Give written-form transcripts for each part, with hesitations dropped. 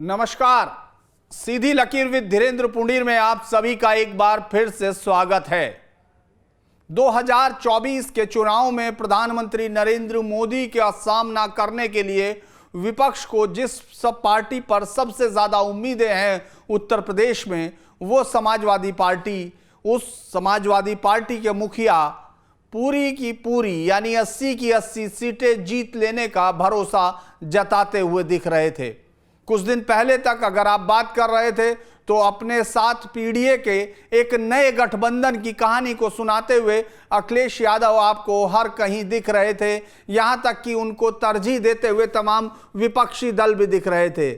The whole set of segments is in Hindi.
नमस्कार, सीधी लकीर विद धीरेन्द्र पुंडीर में आप सभी का एक बार फिर से स्वागत है। 2024 के चुनाव में प्रधानमंत्री नरेंद्र मोदी का सामना करने के लिए विपक्ष को जिस सब पार्टी पर सबसे ज्यादा उम्मीदें हैं उत्तर प्रदेश में, वो समाजवादी पार्टी। उस समाजवादी पार्टी के मुखिया पूरी की पूरी यानी 80 की 80 सीटें जीत लेने का भरोसा जताते हुए दिख रहे थे। कुछ दिन पहले तक अगर आप बात कर रहे थे तो अपने साथ पीडीए के एक नए गठबंधन की कहानी को सुनाते हुए अखिलेश यादव आपको हर कहीं दिख रहे थे। यहां तक कि उनको तरजीह देते हुए तमाम विपक्षी दल भी दिख रहे थे।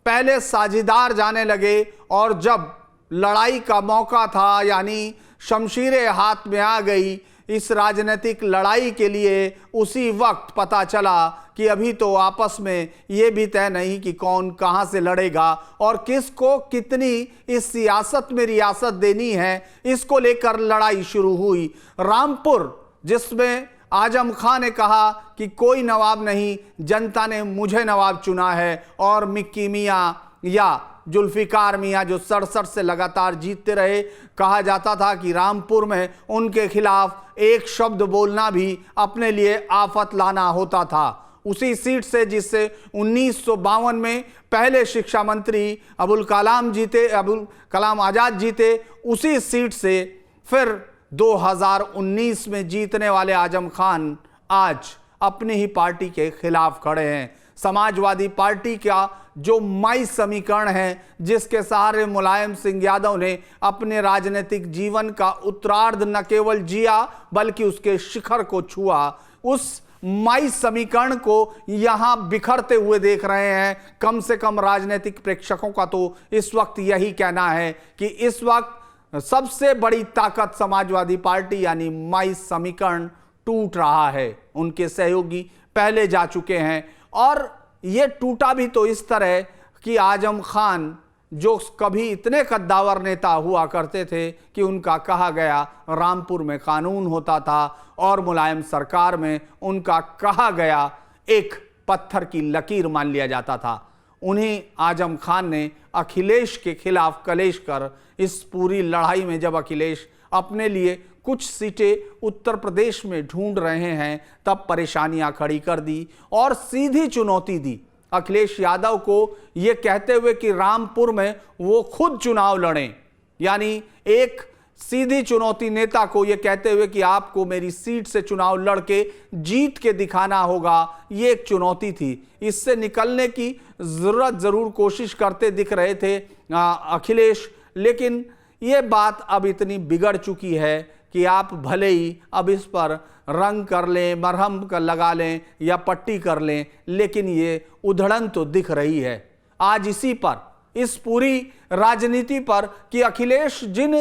पहले साझीदार जाने लगे और जब लड़ाई का मौका था यानी शमशीरें हाथ में आ गई इस राजनीतिक लड़ाई के लिए, उसी वक्त पता चला कि अभी तो आपस में ये भी तय नहीं कि कौन कहां से लड़ेगा और किसको कितनी इस सियासत में रियासत देनी है। इसको लेकर लड़ाई शुरू हुई। रामपुर, जिसमें आजम खां ने कहा कि कोई नवाब नहीं, जनता ने मुझे नवाब चुना है, और मिक्की मियां या जुल्फिकार मियां जो 67 से लगातार जीतते रहे, कहा जाता था कि रामपुर में उनके खिलाफ एक शब्द बोलना भी अपने लिए आफत लाना होता था। उसी सीट से जिससे 1952 में पहले शिक्षा मंत्री अबुल कलाम आजाद जीते, उसी सीट से फिर 2019 में जीतने वाले आजम खान आज अपनी ही पार्टी के खिलाफ खड़े हैं। समाजवादी पार्टी का जो माई समीकरण है, जिसके सहारे मुलायम सिंह यादव ने अपने राजनीतिक जीवन का उत्तरार्ध न केवल जिया बल्कि उसके शिखर को छुआ, उस माई समीकरण को यहां बिखरते हुए देख रहे हैं। कम से कम राजनीतिक प्रेक्षकों का तो इस वक्त यही कहना है कि इस वक्त सबसे बड़ी ताकत समाजवादी पार्टी यानी माई समीकरण टूट रहा है। उनके सहयोगी पहले जा चुके हैं और ये टूटा भी तो इस तरह कि आजम खान, जो कभी इतने कद्दावर नेता हुआ करते थे कि उनका कहा गया रामपुर में कानून होता था और मुलायम सरकार में उनका कहा गया एक पत्थर की लकीर मान लिया जाता था, उन्हीं आजम खान ने अखिलेश के खिलाफ कलेश कर इस पूरी लड़ाई में, जब अखिलेश अपने लिए कुछ सीटें उत्तर प्रदेश में ढूंढ रहे हैं, तब परेशानियां खड़ी कर दी और सीधी चुनौती दी अखिलेश यादव को, यह कहते हुए कि रामपुर में वो खुद चुनाव लड़ें। यानी एक सीधी चुनौती नेता को यह कहते हुए कि आपको मेरी सीट से चुनाव लड़के जीत के दिखाना होगा, यह एक चुनौती थी। इससे निकलने की जरूर कोशिश करते दिख रहे थे अखिलेश, लेकिन यह बात अब इतनी बिगड़ चुकी है कि आप भले ही अब इस पर रंग कर लें, मरहम कर लगा लें या पट्टी कर लें, लेकिन ये उधड़न तो दिख रही है आज इसी पर, इस पूरी राजनीति पर कि अखिलेश जिन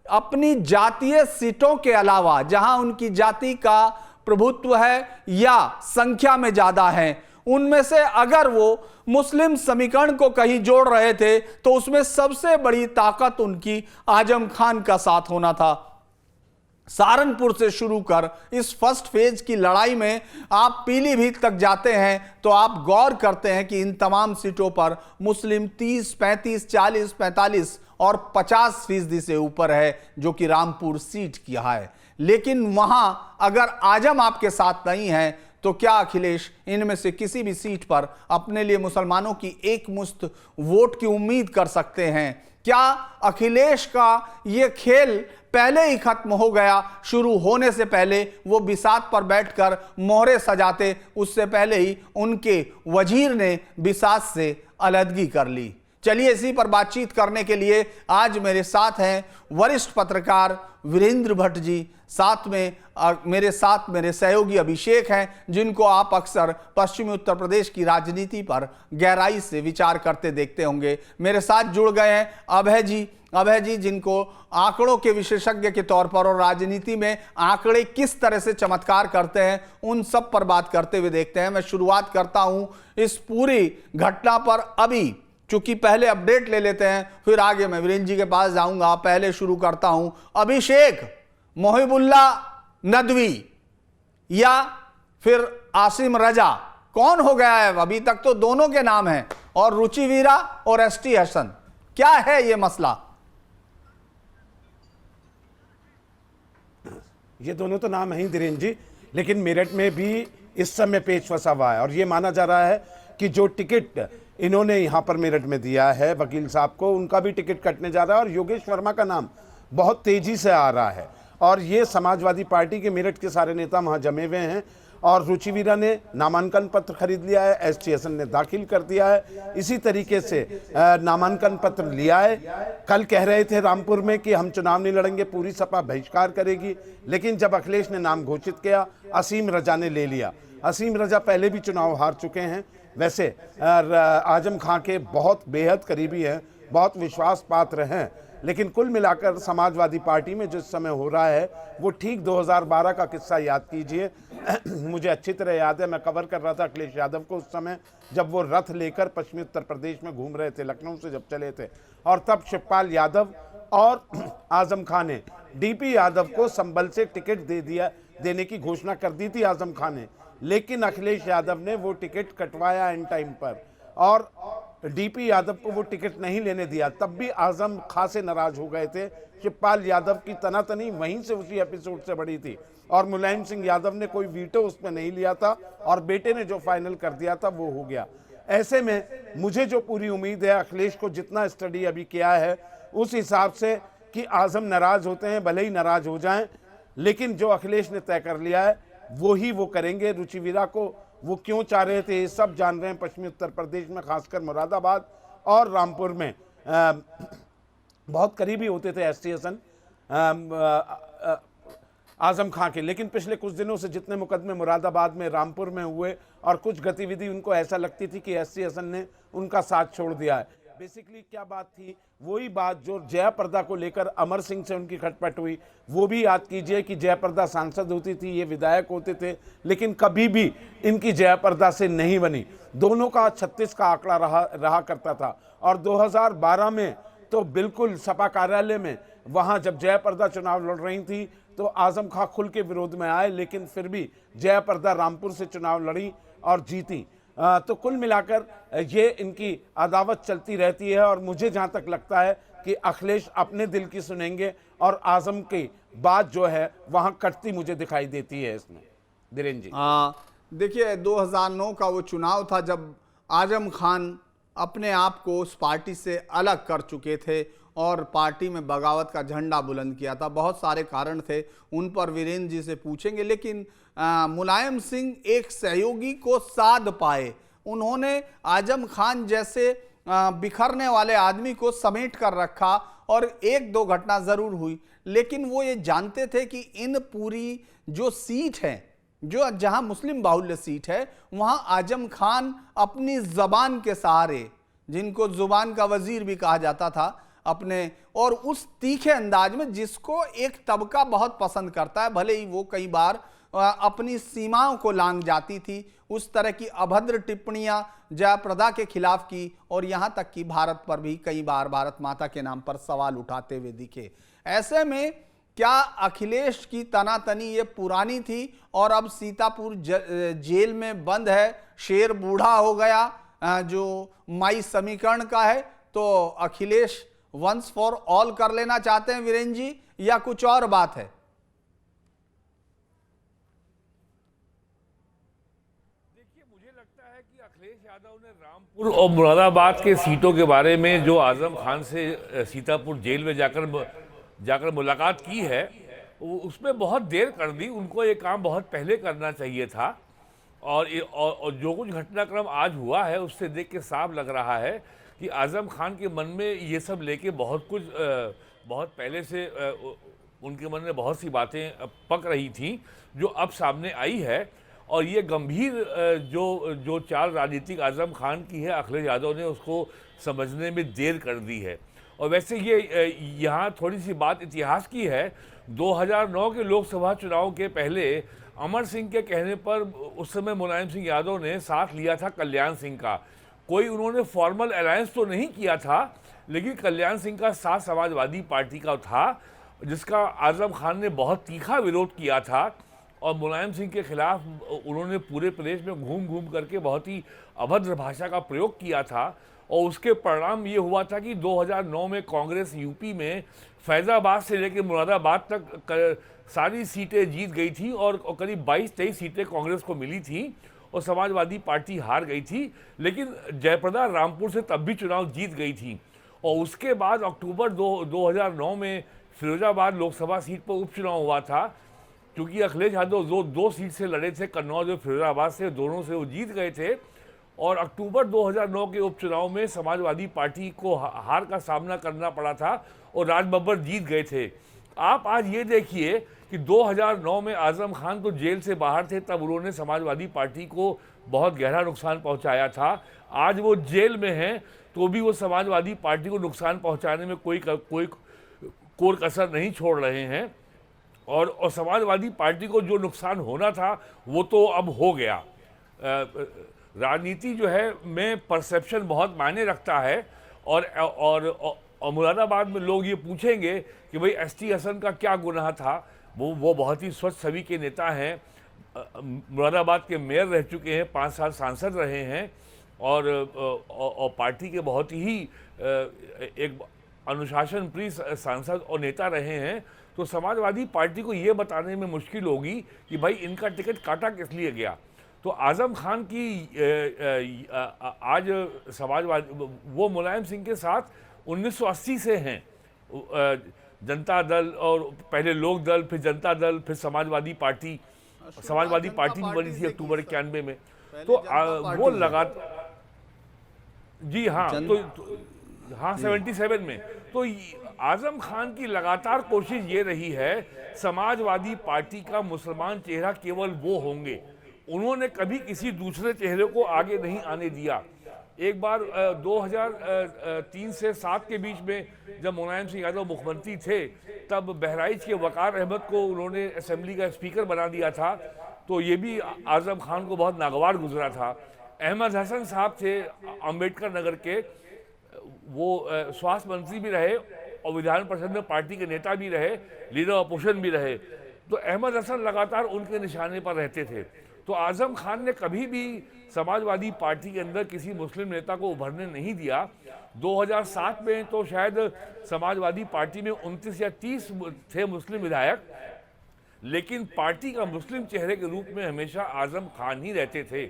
अपनी जातीय सीटों के अलावा, जहां उनकी जाति का प्रभुत्व है या संख्या में ज्यादा है, उनमें से अगर वो मुस्लिम समीकरण को कहीं जोड़ रहे थे तो उसमें सबसे बड़ी ताकत उनकी आजम खान का साथ होना था। सहारनपुर से शुरू कर इस फर्स्ट फेज की लड़ाई में आप पीलीभीत तक जाते हैं तो आप गौर करते हैं कि इन तमाम सीटों पर मुस्लिम 30, 35, 40, 45 और 50% से ऊपर है, जो कि रामपुर सीट किया है। लेकिन वहां अगर आजम आपके साथ नहीं है तो क्या अखिलेश इनमें से किसी भी सीट पर अपने लिए मुसलमानों की एकमुश्त वोट की उम्मीद कर सकते हैं? क्या अखिलेश का यह खेल पहले ही खत्म हो गया? शुरू होने से पहले वो बिसात पर बैठकर मोहरे सजाते, उससे पहले ही उनके वजीर ने बिसात से अलहदगी कर ली। चलिए, इसी पर बातचीत करने के लिए आज मेरे साथ हैं वरिष्ठ पत्रकार वीरेंद्र भट्ट जी, साथ में मेरे सहयोगी अभिषेक हैं, जिनको आप अक्सर पश्चिमी उत्तर प्रदेश की राजनीति पर गहराई से विचार करते देखते होंगे। मेरे साथ जुड़ गए हैं अभय जी, जिनको आंकड़ों के विशेषज्ञ के तौर पर और राजनीति में आंकड़े किस तरह से चमत्कार करते हैं, उन सब पर बात करते हुए देखते हैं। मैं शुरुआत करता हूं इस पूरी घटना पर। अभी चूंकि पहले अपडेट ले लेते हैं, फिर आगे मैं वीरेंद्र जी के पास जाऊंगा। पहले शुरू करता हूं अभिषेक, मोहिबुल्ला नदवी या फिर आसिम रजा, कौन हो गया है? अभी तक तो दोनों के नाम हैं, और रुचिवीरा और एसटी हसन, क्या है ये मसला? ये दोनों तो नाम है ही धीरेन्द्र जी, लेकिन मेरठ में भी इस समय पेच फंसा हुआ है और ये माना जा रहा है कि जो टिकट इन्होंने यहाँ पर मेरठ में दिया है वकील साहब को, उनका भी टिकट कटने जा रहा है और योगेश वर्मा का नाम बहुत तेजी से आ रहा है और ये समाजवादी पार्टी के मेरठ के सारे नेता वहाँ जमे हुए हैं और रुचिवीरा ने नामांकन पत्र खरीद लिया है, एसटी हसन ने दाखिल कर दिया है, इसी तरीके से नामांकन पत्र लिया है। कल कह रहे थे रामपुर में कि हम चुनाव नहीं लड़ेंगे, पूरी सपा बहिष्कार करेगी, लेकिन जब अखिलेश ने नाम घोषित किया असीम रजा ने ले लिया। असीम रजा पहले भी चुनाव हार चुके हैं, वैसे आजम खां के बहुत बेहद करीबी हैं, बहुत विश्वास पात्र हैं, लेकिन कुल मिलाकर समाजवादी पार्टी में जिस समय हो रहा है वो ठीक 2012 का किस्सा याद कीजिए। मुझे अच्छी तरह याद है, मैं कवर कर रहा था अखिलेश यादव को उस समय, जब वो रथ लेकर पश्चिमी उत्तर प्रदेश में घूम रहे थे, लखनऊ से जब चले थे, और तब शिवपाल यादव और आजम खां ने डीपी यादव को संभल से टिकट देने की घोषणा कर दी थी आजम खां ने, लेकिन अखिलेश यादव ने वो टिकट कटवाया इन टाइम पर और डीपी यादव को वो टिकट नहीं लेने दिया। तब भी आजम खां से नाराज हो गए थे। शिवपाल यादव की तनातनी वहीं से उसी एपिसोड से बढ़ी थी और मुलायम सिंह यादव ने कोई वीटो उसमें नहीं लिया था और बेटे ने जो फाइनल कर दिया था वो हो गया। ऐसे में मुझे जो पूरी उम्मीद है, अखिलेश को जितना स्टडी अभी किया है उस हिसाब से कि आजम नाराज होते हैं, भले ही नाराज हो जाएं, लेकिन जो अखिलेश ने तय कर लिया है वो ही वो करेंगे। रुचिवीरा को वो क्यों चाह रहे थे ये सब जान रहे हैं। पश्चिमी उत्तर प्रदेश में खासकर मुरादाबाद और रामपुर में बहुत करीबी होते थे एसटी हसन आजम खां के, लेकिन पिछले कुछ दिनों से जितने मुकदमे मुरादाबाद में, रामपुर में हुए और कुछ गतिविधि उनको ऐसा लगती थी कि एसटी हसन ने उनका साथ छोड़ दिया है। बेसिकली क्या बात थी, वही बात जो जयाप्रदा को लेकर अमर सिंह से उनकी खटपट हुई, वो भी याद कीजिए कि जयाप्रदा सांसद होती थी, ये विधायक होते थे, लेकिन कभी भी इनकी जयाप्रदा से नहीं बनी। दोनों का 36 का आंकड़ा रहा करता था और 2012 में तो बिल्कुल सपा कार्यालय में वहाँ जब जयाप्रदा चुनाव लड़ रही थी तो आजम खां खुल के विरोध में आए, लेकिन फिर भी जयाप्रदा रामपुर से चुनाव लड़ी और जीती। तो कुल मिलाकर ये इनकी अदावत चलती रहती है और मुझे जहां तक लगता है कि अखिलेश अपने दिल की सुनेंगे और आजम की बात जो है वहां कटती मुझे दिखाई देती है इसमें। धीरेन्द्र जी, देखिए 2009 का वो चुनाव था जब आजम खान अपने आप को उस पार्टी से अलग कर चुके थे और पार्टी में बगावत का झंडा बुलंद किया था। बहुत सारे कारण थे, उन पर वीरेंद्र जी से पूछेंगे, लेकिन मुलायम सिंह एक सहयोगी को साध पाए। उन्होंने आजम खान जैसे बिखरने वाले आदमी को समेट कर रखा और एक दो घटना जरूर हुई, लेकिन वो ये जानते थे कि इन पूरी जो सीट है, जो जहां मुस्लिम बाहुल्य सीट है, वहां आजम खान अपनी जबान के सहारे, जिनको जुबान का वजीर भी कहा जाता था, अपने और उस तीखे अंदाज में जिसको एक तबका बहुत पसंद करता है, भले ही वो कई बार अपनी सीमाओं को लांघ जाती थी, उस तरह की अभद्र टिप्पणियां जयाप्रदा के खिलाफ की और यहां तक कि भारत पर भी कई बार भारत माता के नाम पर सवाल उठाते हुए दिखे। ऐसे में क्या अखिलेश की तनातनी ये पुरानी थी और अब सीतापुर जेल में बंद है, शेर बूढ़ा हो गया जो माई समीकरण का है, तो अखिलेश वंस फॉर ऑल कर लेना चाहते हैं वीरेंद्र जी, या कुछ और बात है? देखिए, मुझे लगता है कि अखिलेश यादव ने रामपुर और मुरादाबाद के सीटों के बारे में जो आजम खान से सीतापुर जेल में जाकर मुलाकात की है, उसमें बहुत देर कर दी। उनको ये काम बहुत पहले करना चाहिए था और जो कुछ घटनाक्रम आज हुआ है उससे देख के साफ लग रहा है कि आजम खान के मन में ये सब लेके बहुत पहले से उनके मन में बहुत सी बातें पक रही थी जो अब सामने आई है। और ये गंभीर जो चाल राजनीतिक आजम खान की है, अखिलेश यादव ने उसको समझने में देर कर दी है। और वैसे ये यहाँ थोड़ी सी बात इतिहास की है। 2009 के लोकसभा चुनाव के पहले अमर सिंह के कहने पर उस समय मुलायम सिंह यादव ने साथ लिया था कल्याण सिंह का। कोई उन्होंने फॉर्मल अलायंस तो नहीं किया था, लेकिन कल्याण सिंह का साथ समाजवादी पार्टी का था, जिसका आजम खान ने बहुत तीखा विरोध किया था और मुलायम सिंह के खिलाफ उन्होंने पूरे प्रदेश में घूम घूम करके बहुत ही अभद्र भाषा का प्रयोग किया था, और उसके परिणाम ये हुआ था कि 2009 में कांग्रेस यूपी में फैज़ाबाद से लेकर मुरादाबाद तक सारी सीटें जीत गई थी और करीब 22-23 सीटें कांग्रेस को मिली थी और समाजवादी पार्टी हार गई थी। लेकिन जयप्रदा रामपुर से तब भी चुनाव जीत गई थी। और उसके बाद अक्टूबर 2009 में फिरोजाबाद लोकसभा सीट पर उपचुनाव हुआ था। क्योंकि अखिलेश यादव दो सीट से लड़े थे, कन्नौज और फिरोजाबाद से, दोनों से वो जीत गए थे। और अक्टूबर 2009 के उपचुनाव में समाजवादी पार्टी को हार का सामना करना पड़ा था और राज बब्बर जीत गए थे। आप आज ये देखिए कि 2009 में आजम खान तो जेल से बाहर थे, तब उन्होंने समाजवादी पार्टी को बहुत गहरा नुकसान पहुंचाया था। आज वो जेल में हैं तो भी वो समाजवादी पार्टी को नुकसान पहुंचाने में कोई कोर कसर नहीं छोड़ रहे हैं। और समाजवादी पार्टी को जो नुकसान होना था वो तो अब हो गया। राजनीति जो है में परसेप्शन बहुत मायने रखता है। और मुरादाबाद में लोग ये पूछेंगे कि भाई एसटी हसन का क्या गुनाह था। वो बहुत ही स्वच्छ छवि के नेता हैं, मुरादाबाद के मेयर रह चुके हैं, 5 साल सांसद रहे हैं और पार्टी के बहुत ही एक अनुशासन प्रिय सांसद और नेता रहे हैं। तो समाजवादी पार्टी को ये बताने में मुश्किल होगी कि भाई इनका टिकट काटा किस लिए गया। तो आजम खान की आज समाजवादी वो मुलायम सिंह के साथ 1980 से हैं। जनता दल और पहले लोक दल, फिर जनता दल, फिर समाजवादी पार्टी भी बनी थी अक्टूबर 91 में। तो वो लगातार, जी हाँ, तो हाँ 77 में। तो आजम खान की लगातार कोशिश ये रही है, समाजवादी पार्टी का मुसलमान चेहरा केवल वो होंगे। उन्होंने कभी किसी दूसरे चेहरे को आगे नहीं आने दिया। एक बार 2003 से 7 के बीच में जब मुलायम सिंह यादव मुख्यमंत्री थे, तब बहराइच के वकार अहमद को उन्होंने असेंबली का स्पीकर बना दिया था। तो ये भी आजम खान को बहुत नागवार गुजरा था। अहमद हसन साहब थे अंबेडकर नगर के, वो स्वास्थ्य मंत्री भी रहे और विधान परिषद में पार्टी के नेता भी रहे, लीडर अपोजिशन भी रहे। तो अहमद हसन लगातार उनके निशाने पर रहते थे। तो आजम खान ने कभी भी समाजवादी पार्टी के अंदर किसी मुस्लिम नेता को उभरने नहीं दिया। 2007 में तो शायद समाजवादी पार्टी में 29 या 30 थे मुस्लिम विधायक, लेकिन पार्टी का मुस्लिम चेहरे के रूप में हमेशा आजम खान ही रहते थे।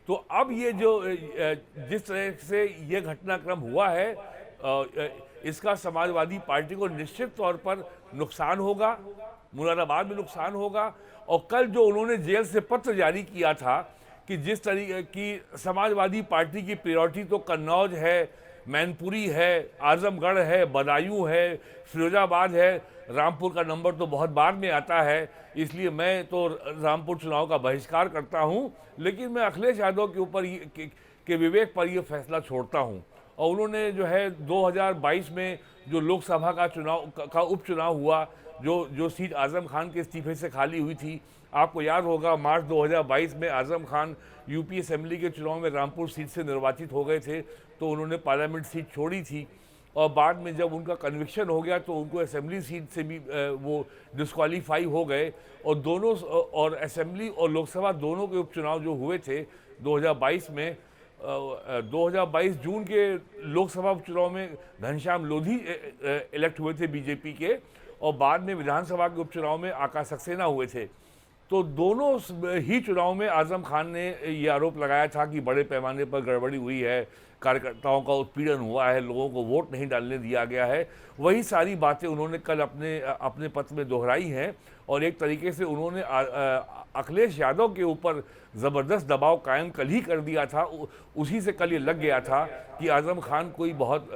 तो अब ये जो जिस तरह से ये घटनाक्रम हुआ है, इसका समाजवादी पार्टी को निश्चित तौर पर नुकसान होगा, मुरादाबाद में नुकसान होगा। और कल जो उन्होंने जेल से पत्र जारी किया था कि जिस तरीके की समाजवादी पार्टी की प्रायोरिटी तो कन्नौज है, मैनपुरी है, आजमगढ़ है, बदायूं है, फिरोजाबाद है, रामपुर का नंबर तो बहुत बाद में आता है, इसलिए मैं तो रामपुर चुनाव का बहिष्कार करता हूं। लेकिन मैं अखिलेश यादव के ऊपर के विवेक पर यह फैसला छोड़ता हूं। और उन्होंने जो है 2022 में जो लोकसभा का उपचुनाव हुआ, जो सीट आजम खान के इस्तीफे से खाली हुई थी, आपको याद होगा मार्च 2022 में आजम खान यूपी असेंबली के चुनाव में रामपुर सीट से निर्वाचित हो गए थे, तो उन्होंने पार्लियामेंट सीट छोड़ी थी। और बाद में जब उनका कन्विक्शन हो गया तो उनको असेंबली सीट से भी वो डिस्क्वालीफाई हो गए। और दोनों और असेंबली और लोकसभा दोनों के उपचुनाव जो हुए थे 2022 में, 2022 जून के लोकसभा उपचुनाव में घनश्याम लोधी इलेक्ट हुए थे बीजेपी के, और बाद में विधानसभा के उपचुनाव में आकाश सक्सेना हुए थे। तो दोनों ही चुनाव में आजम खान ने ये आरोप लगाया था कि बड़े पैमाने पर गड़बड़ी हुई है, कार्यकर्ताओं का उत्पीड़न हुआ है, लोगों को वोट नहीं डालने दिया गया है। वही सारी बातें उन्होंने कल अपने पत्र में दोहराई हैं। और एक तरीके से उन्होंने अखिलेश यादव के ऊपर ज़बरदस्त दबाव कायम कल ही कर दिया था। उसी से कल ये लग गया था कि आजम खान कोई बहुत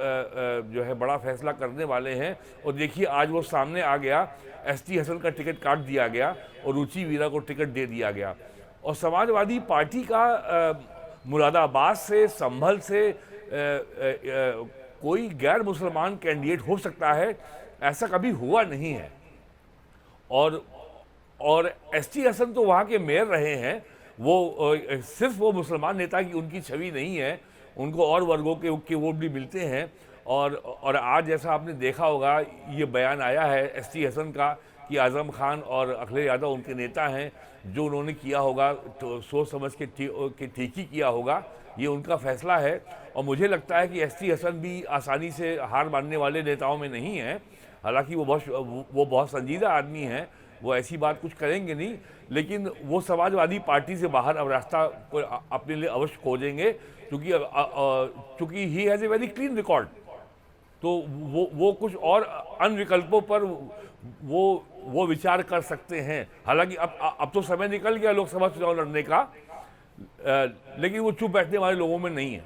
जो है बड़ा फैसला करने वाले हैं। और देखिए आज वो सामने आ गया, एसटी हसन का टिकट काट दिया गया और रुचि वीरा को टिकट दे दिया गया। और समाजवादी पार्टी का मुरादाबाद से, संभल से कोई गैर मुसलमान कैंडिडेट हो सकता है, ऐसा कभी हुआ नहीं है। और एसटी हसन तो वहाँ के मेयर रहे हैं, वो सिर्फ वो मुसलमान नेता की उनकी छवि नहीं है, उनको और वर्गों के वोट भी मिलते हैं। और आज जैसा आपने देखा होगा, ये बयान आया है एसटी हसन का कि आज़म खान और अखिलेश यादव उनके नेता हैं, जो उन्होंने किया होगा तो सोच समझ के ठीक ही किया होगा, ये उनका फैसला है। और मुझे लगता है कि एसटी हसन भी आसानी से हार मानने वाले नेताओं में नहीं हैं। हालांकि वो बहुत संजीदा आदमी हैं, वो ऐसी बात कुछ करेंगे नहीं, लेकिन वो समाजवादी पार्टी से बाहर अब रास्ता को अपने लिए अवश्य खोजेंगे, क्योंकि he has a very clean record. तो वो कुछ और अन्य विकल्पों पर वो विचार कर सकते हैं। हालांकि अब तो समय निकल गया लोकसभा चुनाव लड़ने का, लेकिन वो चुप बैठने वाले लोगों में नहीं है।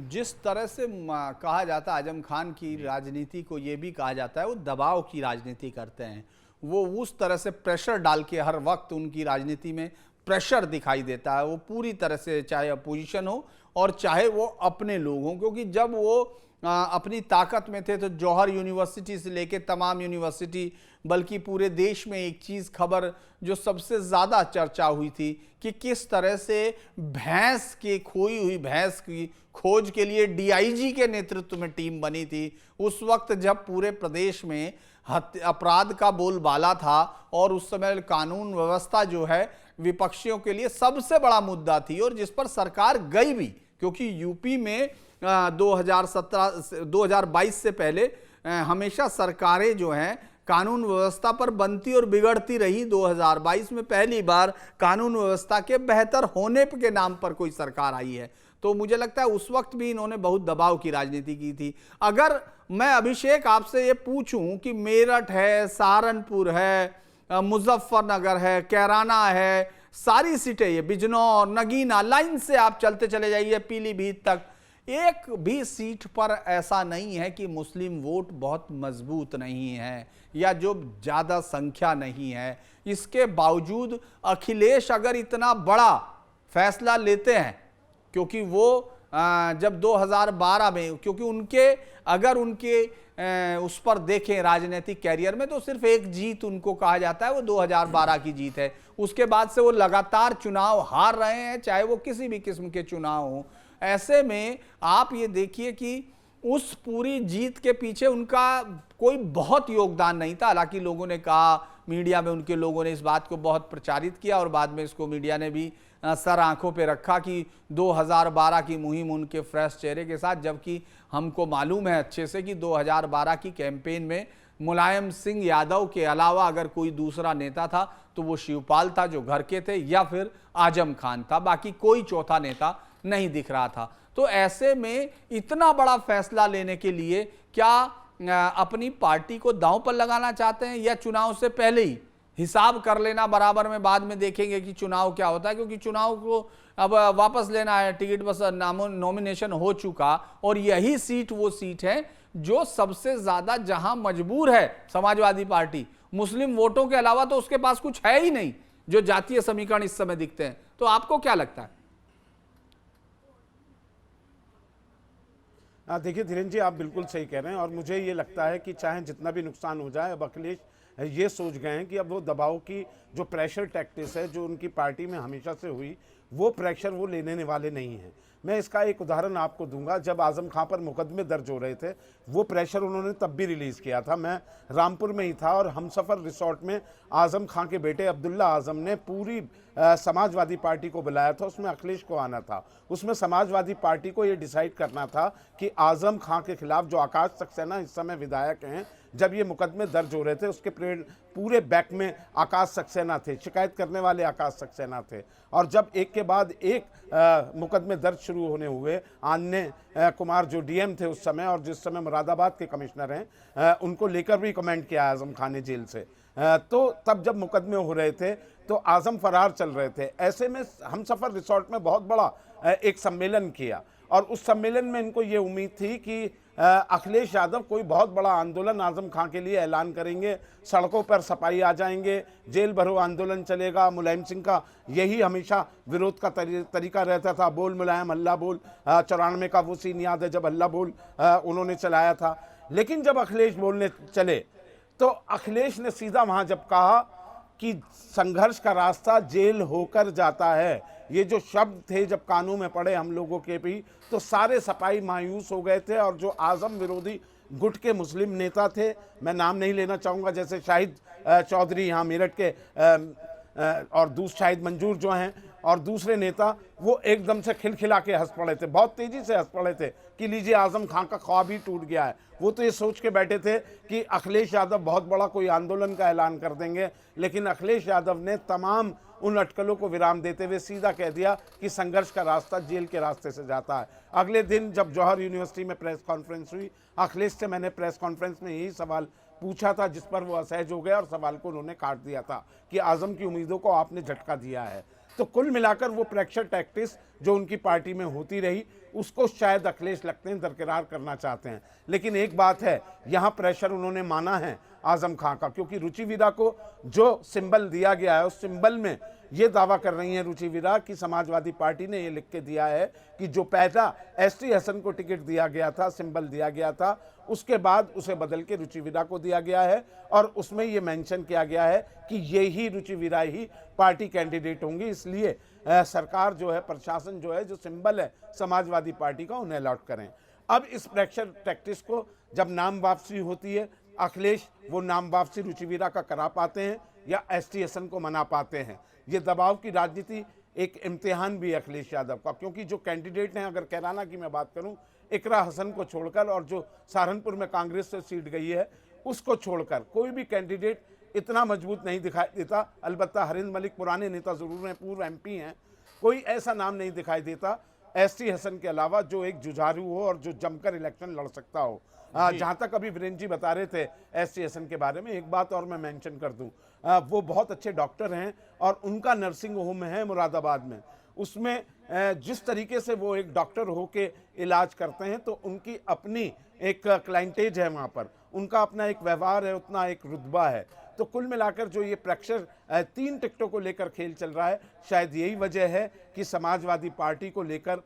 जिस तरह से कहा जाता है आजम खान की राजनीति को, ये भी कहा जाता है वो दबाव की राजनीति करते हैं। वो उस तरह से प्रेशर डाल के हर वक्त उनकी राजनीति में प्रेशर दिखाई देता है। वो पूरी तरह से, चाहे अपोजिशन हो और चाहे वो अपने लोग हों, क्योंकि जब वो अपनी ताकत में थे तो जौहर यूनिवर्सिटी से लेके तमाम यूनिवर्सिटी, बल्कि पूरे देश में एक चीज़ खबर जो सबसे ज़्यादा चर्चा हुई थी कि किस तरह से खोई हुई भैंस की खोज के लिए डीआईजी के नेतृत्व में टीम बनी थी। उस वक्त जब पूरे प्रदेश में अपराध का बोलबाला था और उस समय कानून व्यवस्था जो है विपक्षियों के लिए सबसे बड़ा मुद्दा थी, और जिस पर सरकार गई भी, क्योंकि यूपी में 2022 से पहले हमेशा सरकारें जो हैं कानून व्यवस्था पर बनती और बिगड़ती रही। 2022 में पहली बार कानून व्यवस्था के बेहतर होने के नाम पर कोई सरकार आई है। तो मुझे लगता है उस वक्त भी इन्होंने बहुत दबाव की राजनीति की थी। अगर मैं अभिषेक आपसे ये पूछूं कि मेरठ है, सहारनपुर है, मुजफ्फरनगर है, कैराना है, सारी सीटें, ये बिजनौर, नगीना, लाइन से आप चलते चले जाइए पीलीभीत तक, एक भी सीट पर ऐसा नहीं है कि मुस्लिम वोट बहुत मजबूत नहीं है या जो ज़्यादा संख्या नहीं है। इसके बावजूद अखिलेश अगर इतना बड़ा फैसला लेते हैं, क्योंकि वो जब 2012 में, क्योंकि उनके उस पर देखें राजनीतिक कैरियर में तो सिर्फ एक जीत उनको कहा जाता है, वो 2012 की जीत है। उसके बाद से वो लगातार चुनाव हार रहे हैं, चाहे वो किसी भी किस्म के चुनाव हों। ऐसे में आप ये देखिए कि उस पूरी जीत के पीछे उनका कोई बहुत योगदान नहीं था। हालांकि लोगों ने कहा, मीडिया में उनके लोगों ने इस बात को बहुत प्रचारित किया और बाद में इसको मीडिया ने भी सर आंखों पे रखा कि 2012 की मुहिम उनके फ्रेश चेहरे के साथ, जबकि हमको मालूम है अच्छे से कि 2012 की कैंपेन में मुलायम सिंह यादव के अलावा अगर कोई दूसरा नेता था तो वो शिवपाल था जो घर के थे, या फिर आजम खान था, बाकी कोई चौथा नेता नहीं दिख रहा था। तो ऐसे में इतना बड़ा फैसला लेने के लिए क्या अपनी पार्टी को दांव पर लगाना चाहते हैं, या चुनाव से पहले ही हिसाब कर लेना, बराबर में बाद में देखेंगे कि चुनाव क्या होता है, क्योंकि चुनाव को अब वापस लेना है, टिकट बस नॉमिनेशन हो चुका, और यही सीट वो सीट है जो सबसे ज्यादा जहां मजबूर है समाजवादी पार्टी, मुस्लिम वोटों के अलावा तो उसके पास कुछ है ही नहीं जो जातीय समीकरण इस समय दिखते हैं। तो आपको क्या लगता है? देखिए धीरेन्द्र जी, आप बिल्कुल सही कह रहे हैं, और मुझे ये लगता है कि चाहे जितना भी नुकसान हो जाए, अब अखिलेश ये सोच गए हैं कि अब वो दबाव की जो प्रेशर टैक्टिक्स है जो उनकी पार्टी में हमेशा से हुई, वो प्रेशर वो लेने वाले नहीं हैं। मैं इसका एक उदाहरण आपको दूंगा। जब आजम खां पर मुकदमे दर्ज हो रहे थे, वो प्रेशर उन्होंने तब भी रिलीज़ किया था। मैं रामपुर में ही था और हमसफ़र रिसोर्ट में आजम खां के बेटे अब्दुल्ला आजम ने पूरी समाजवादी पार्टी को बुलाया था। उसमें अखिलेश को आना था। उसमें समाजवादी पार्टी को ये डिसाइड करना था कि आजम खां के खिलाफ, जो आकाश सक्सेना इस समय विधायक हैं, जब ये मुकदमे दर्ज हो रहे थे उसके पूरे बैक में आकाश सक्सेना थे, शिकायत करने वाले आकाश सक्सेना थे। और जब एक के बाद एक मुकदमे दर्ज शुरू होने हुए, आन्य कुमार जो डीएम थे उस समय और जिस समय मुरादाबाद के कमिश्नर हैं, उनको लेकर भी कमेंट किया आजम खान ने जेल से। तो तब जब मुकदमे हो रहे थे तो आजम फरार चल रहे थे। ऐसे में हमसफ़र रिसोर्ट में बहुत बड़ा एक सम्मेलन किया, और उस सम्मेलन में इनको ये उम्मीद थी कि अखिलेश यादव कोई बहुत बड़ा आंदोलन आजम खां के लिए ऐलान करेंगे, सड़कों पर सफाई आ जाएंगे, जेल भरो आंदोलन चलेगा। मुलायम सिंह का यही हमेशा विरोध का तरीका रहता था, बोल मुलायम अल्लाह बोल। 94 का वो सीन याद है जब अल्लाह बोल उन्होंने चलाया था। लेकिन जब अखिलेश बोलने चले तो अखिलेश ने सीधा वहाँ जब कहा कि संघर्ष का रास्ता जेल होकर जाता है, ये जो शब्द थे जब कानों में पड़े हम लोगों के भी, तो सारे सपाई मायूस हो गए थे। और जो आजम विरोधी गुट के मुस्लिम नेता थे, मैं नाम नहीं लेना चाहूँगा, जैसे शाहिद चौधरी यहाँ मेरठ के और शाहिद मंजूर जो हैं और दूसरे नेता, वो एकदम से खिलखिला के हंस पड़े थे, बहुत तेजी से हंस पड़े थे कि लीजिए आजम खान का ख्वाब ही टूट गया है। वो तो ये सोच के बैठे थे कि अखिलेश यादव बहुत बड़ा कोई आंदोलन का ऐलान कर देंगे, लेकिन अखिलेश यादव ने तमाम उन अटकलों को विराम देते हुए सीधा कह दिया कि संघर्ष का रास्ता जेल के रास्ते से जाता है। अगले दिन जब जौहर यूनिवर्सिटी में प्रेस कॉन्फ्रेंस हुई, अखिलेश से मैंने प्रेस कॉन्फ्रेंस में यही सवाल पूछा था, जिस पर वो असहज हो गए और सवाल को उन्होंने काट दिया था कि आजम की उम्मीदों को आपने झटका दिया है। तो कुल मिलाकर वो प्रेशर टैक्टिक्स जो उनकी पार्टी में होती रही, उसको शायद अखिलेश लगते हैं दरकिरार करना चाहते हैं। लेकिन एक बात है, यहाँ प्रेशर उन्होंने माना है आजम खां का, क्योंकि रुचि वीरा को जो सिंबल दिया गया है उस सिंबल में ये दावा कर रही हैं रुचि वीरा कि समाजवादी पार्टी ने ये लिख के दिया है कि जो पहला एसटी हसन को टिकट दिया गया था, सिंबल दिया गया था, उसके बाद उसे बदल के रुचि वीरा को दिया गया है और उसमें ये मेंशन किया गया है कि ये ही रुचि वीरा ही पार्टी कैंडिडेट होंगी। इसलिए सरकार जो है, प्रशासन जो है, जो सिंबल है समाजवादी पार्टी का, उन्हें अलॉट करें। अब इस प्रेशर टैक्टिक्स को जब नाम वापसी होती है, अखिलेश वो नाम वापसी रुचि वीरा का करा पाते हैं या एसटी हसन को मना पाते हैं। ये दबाव की राजनीति एक इम्तिहान भी है अखिलेश यादव का, क्योंकि जो कैंडिडेट हैं, अगर कैराना की मैं बात करूं, इकरा हसन को छोड़कर और जो सहारनपुर में कांग्रेस से सीट गई है उसको छोड़कर कोई भी कैंडिडेट इतना मजबूत नहीं दिखाई देता। अलबत्ता हरिंद मलिक पुराने नेता ज़रूर हैं, पूर्व एमपी हैं, कोई ऐसा नाम नहीं दिखाई देता एसटी हसन के अलावा जो एक जुझारू हो और जो जमकर इलेक्शन लड़ सकता हो। जहाँ तक अभी वीरेंद्र जी बता रहे थे एसटी हसन के बारे में, एक बात और मैं मेंशन कर दूं, वो बहुत अच्छे डॉक्टर हैं और उनका नर्सिंग होम है मुरादाबाद में। उसमें जिस तरीके से वो एक डॉक्टर होके इलाज करते हैं, तो उनकी अपनी एक क्लाइंटेज है वहाँ पर, उनका अपना एक व्यवहार है, उतना एक रुतबा है। तो कुल मिलाकर जो ये प्रेशर 3 टिकटों को लेकर खेल चल रहा है, शायद यही वजह है कि समाजवादी पार्टी को लेकर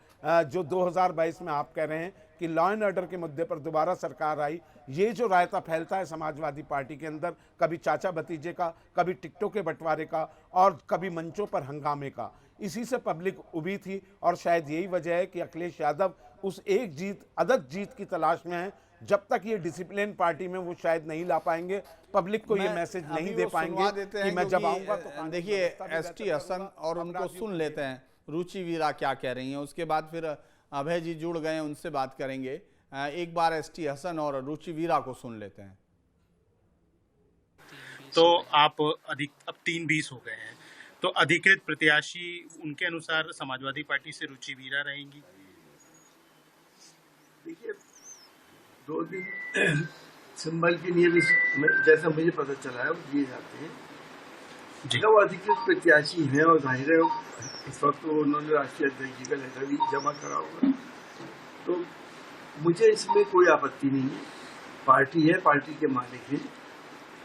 जो 2022 में आप कह रहे हैं कि लॉ एंड ऑर्डर के मुद्दे पर दोबारा सरकार आई, ये जो रायता फैलता है समाजवादी पार्टी के अंदर, कभी चाचा भतीजे का, कभी टिकटों के बंटवारे का और कभी मंचों पर हंगामे का, इसी से पब्लिक उभी थी। और शायद यही वजह है कि अखिलेश यादव उस एक जीत, अदद जीत की तलाश में है। जब तक ये डिसिप्लिन पार्टी में वो शायद नहीं ला पाएंगे, पब्लिक को ये मैसेज नहीं दे पाएंगे कि मैं जब आऊंगा तो। देखिए एसटी हसन और उनको सुन लेते हैं रुचि वीरा क्या कह रही हैं, उसके बाद फिर अभय जी जुड़ गए, उनसे बात करेंगे। एक बार एसटी हसन और रुचि वीरा को सुन लेते हैं। तो आप अब 3-20 हो गए हैं, तो अधिकृत प्रत्याशी उनके अनुसार समाजवादी पार्टी से रुचि वीरा रहेंगी। देखिए 2 दिन सिंबल के लिए भी जैसा मुझे पता चला है वो दिए जाते हैं, जब वो अधिकृत प्रत्याशी हैं और जाहिर है इस वक्त तो उन्होंने राष्ट्रीय अध्यक्ष जी का लेटर भी जमा करा होगा, तो मुझे इसमें कोई आपत्ति नहीं है। पार्टी है, पार्टी के मालिक हैं,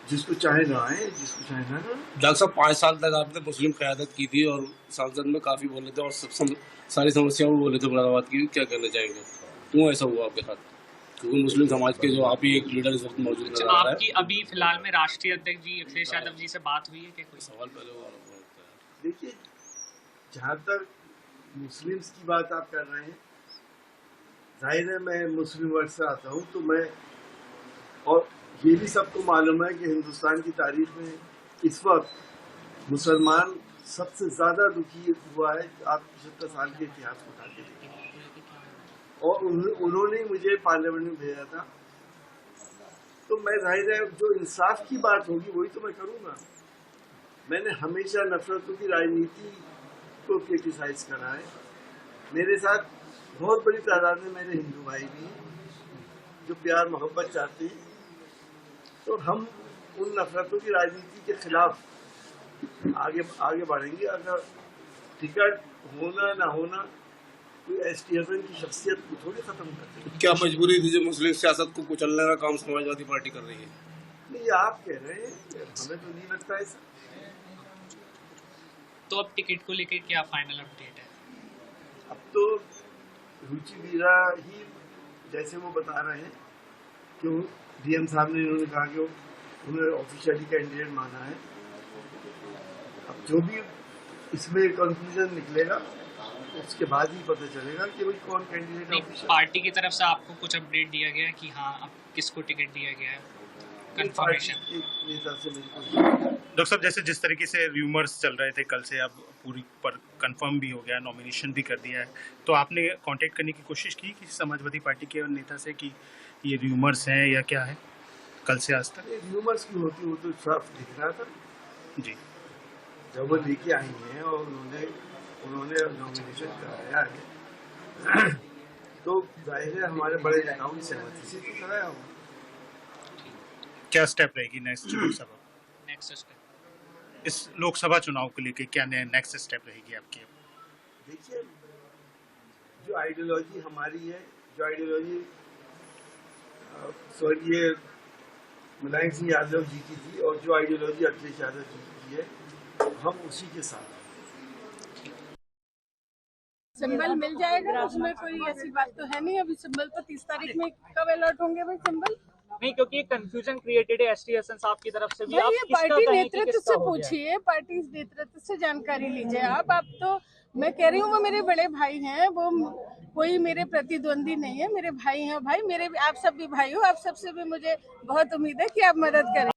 जिसको चाहे ना आए, जिसको चाहे ना। डॉक्टर साहब 5 साल तक आपने मुस्लिम क़यादत की थी और संसद में काफी बोले थे और सारी समस्याओं बोले थे मुरादाबाद की, क्या कहना चाहेंगे? क्यों ऐसा हुआ आपके साथ? क्योंकि मुस्लिम समाज के जो आप ही एक लीडर इस वक्त मौजूद नजर आ रहा है। आपकी अभी फिलहाल में राष्ट्रीय अध्यक्ष जी अखिलेश यादव जी से बात हुई है क्या? कोई सवाल पहले हुआ। देखिए जहाँ तक मुस्लिम्स की बात आप कर रहे हैं, जाहिर है मैं मुस्लिम वर्ग से आता हूँ, तो मैं, और ये भी सबको मालूम है कि हिंदुस्तान की तारीख में इस वक्त मुसलमान सबसे ज्यादा दुखी हुआ है। आप 75 साल के इतिहास को उठा के देखिए, और उन्होंने मुझे पार्लियामेंट में भेजा था, तो मैं जाहिर है जो इंसाफ की बात होगी वही तो मैं करूंगा। मैंने हमेशा नफरतों की राजनीति को क्रिटिसाइज करा है। मेरे साथ बहुत बड़ी तादाद में मेरे हिंदू भाई भी हैं जो प्यार मोहब्बत चाहते हैं, तो हम उन नफरतों की राजनीति के खिलाफ आगे बढ़ेंगे। अगर टिकट होना ना होना कोई एसटी हसन की शख्सियत को थोड़ी खत्म कर देगी। क्या मजबूरी थी जो मुस्लिम सियासत को कुचलने का काम समाजवादी पार्टी कर रही है? नहीं, आप कह रहे हैं, हमें तो नहीं लगता ऐसा। तो अब टिकट को लेकर क्या फाइनल अपडेट है? अब तो रुचि वीरा ही, जैसे वो बता रहे हैं कि डीएम साहब ने उन्होंने कहा कि उन्होंने ऑफिशियली कैंडिडेट माना है। अब जो भी इसमें कंक्लूजन निकलेगा उसके बाद ही पता चलेगा कि भाई कौन कैंडिडेट है। पार्टी की तरफ से आपको कुछ अपडेट दिया गया कि हाँ अब किसको टिकट दिया गया है, कंफर्मेशन? एक नेता से मेरी कोई डॉक्टर साहब, जैसे जिस तरीके से र्यूमर्स चल रहे थे कल से, अब पूरी पर कंफर्म भी हो गया, नॉमिनेशन भी कर दिया है, तो आपने कांटेक्ट करने की कोशिश की किसी समाजवादी पार्टी के नेता से कि ये र्यूमर्स हैं या क्या है, कल से आज तक? र्यूमर्स की होती वो तो साफ दिख रहा था जी। जब वो लेके आई हैं और उन्होंने नॉमिनेशन कराया है तो जाहिर है हमारे बड़े नेताओं की सहमति से तो कराया होगा। क्या स्टेप रहेगी नेक्स्ट लोकसभा, नेक्स्ट स्टेप इस लोकसभा चुनाव को लेके क्या नेक्स्ट स्टेप रहेगी आपकी? देखिए, जो आइडियोलॉजी हमारी है, जो आइडियोलॉजी स्वर्गीय मुलायम सिंह यादव जी की थी और जो आइडियोलॉजी अखिलेश यादव जी की है, हम उसी के साथ हैं। सिंबल मिल जाएगा, उसमें कोई ऐसी बात तो है नहीं। अभी सिंबल तो 30 तारीख में कब अलॉट होंगे भाई सिंबल? नहीं, क्योंकि कंफ्यूजन क्रिएटेड है एसटी हसन साहब की तरफ से भी। भाई आप ये किसका पार्टी कहें कि नेतृत्व किसका से हो गया? पूछिए, पार्टी नेतृत्व से जानकारी लीजिए आप तो मैं कह रही हूँ वो मेरे बड़े भाई हैं, वो कोई मेरे प्रतिद्वंदी नहीं है, मेरे भाई हैं। भाई मेरे भी, आप सब भी भाई हो, आप सबसे भी मुझे बहुत उम्मीद है कि आप मदद करें।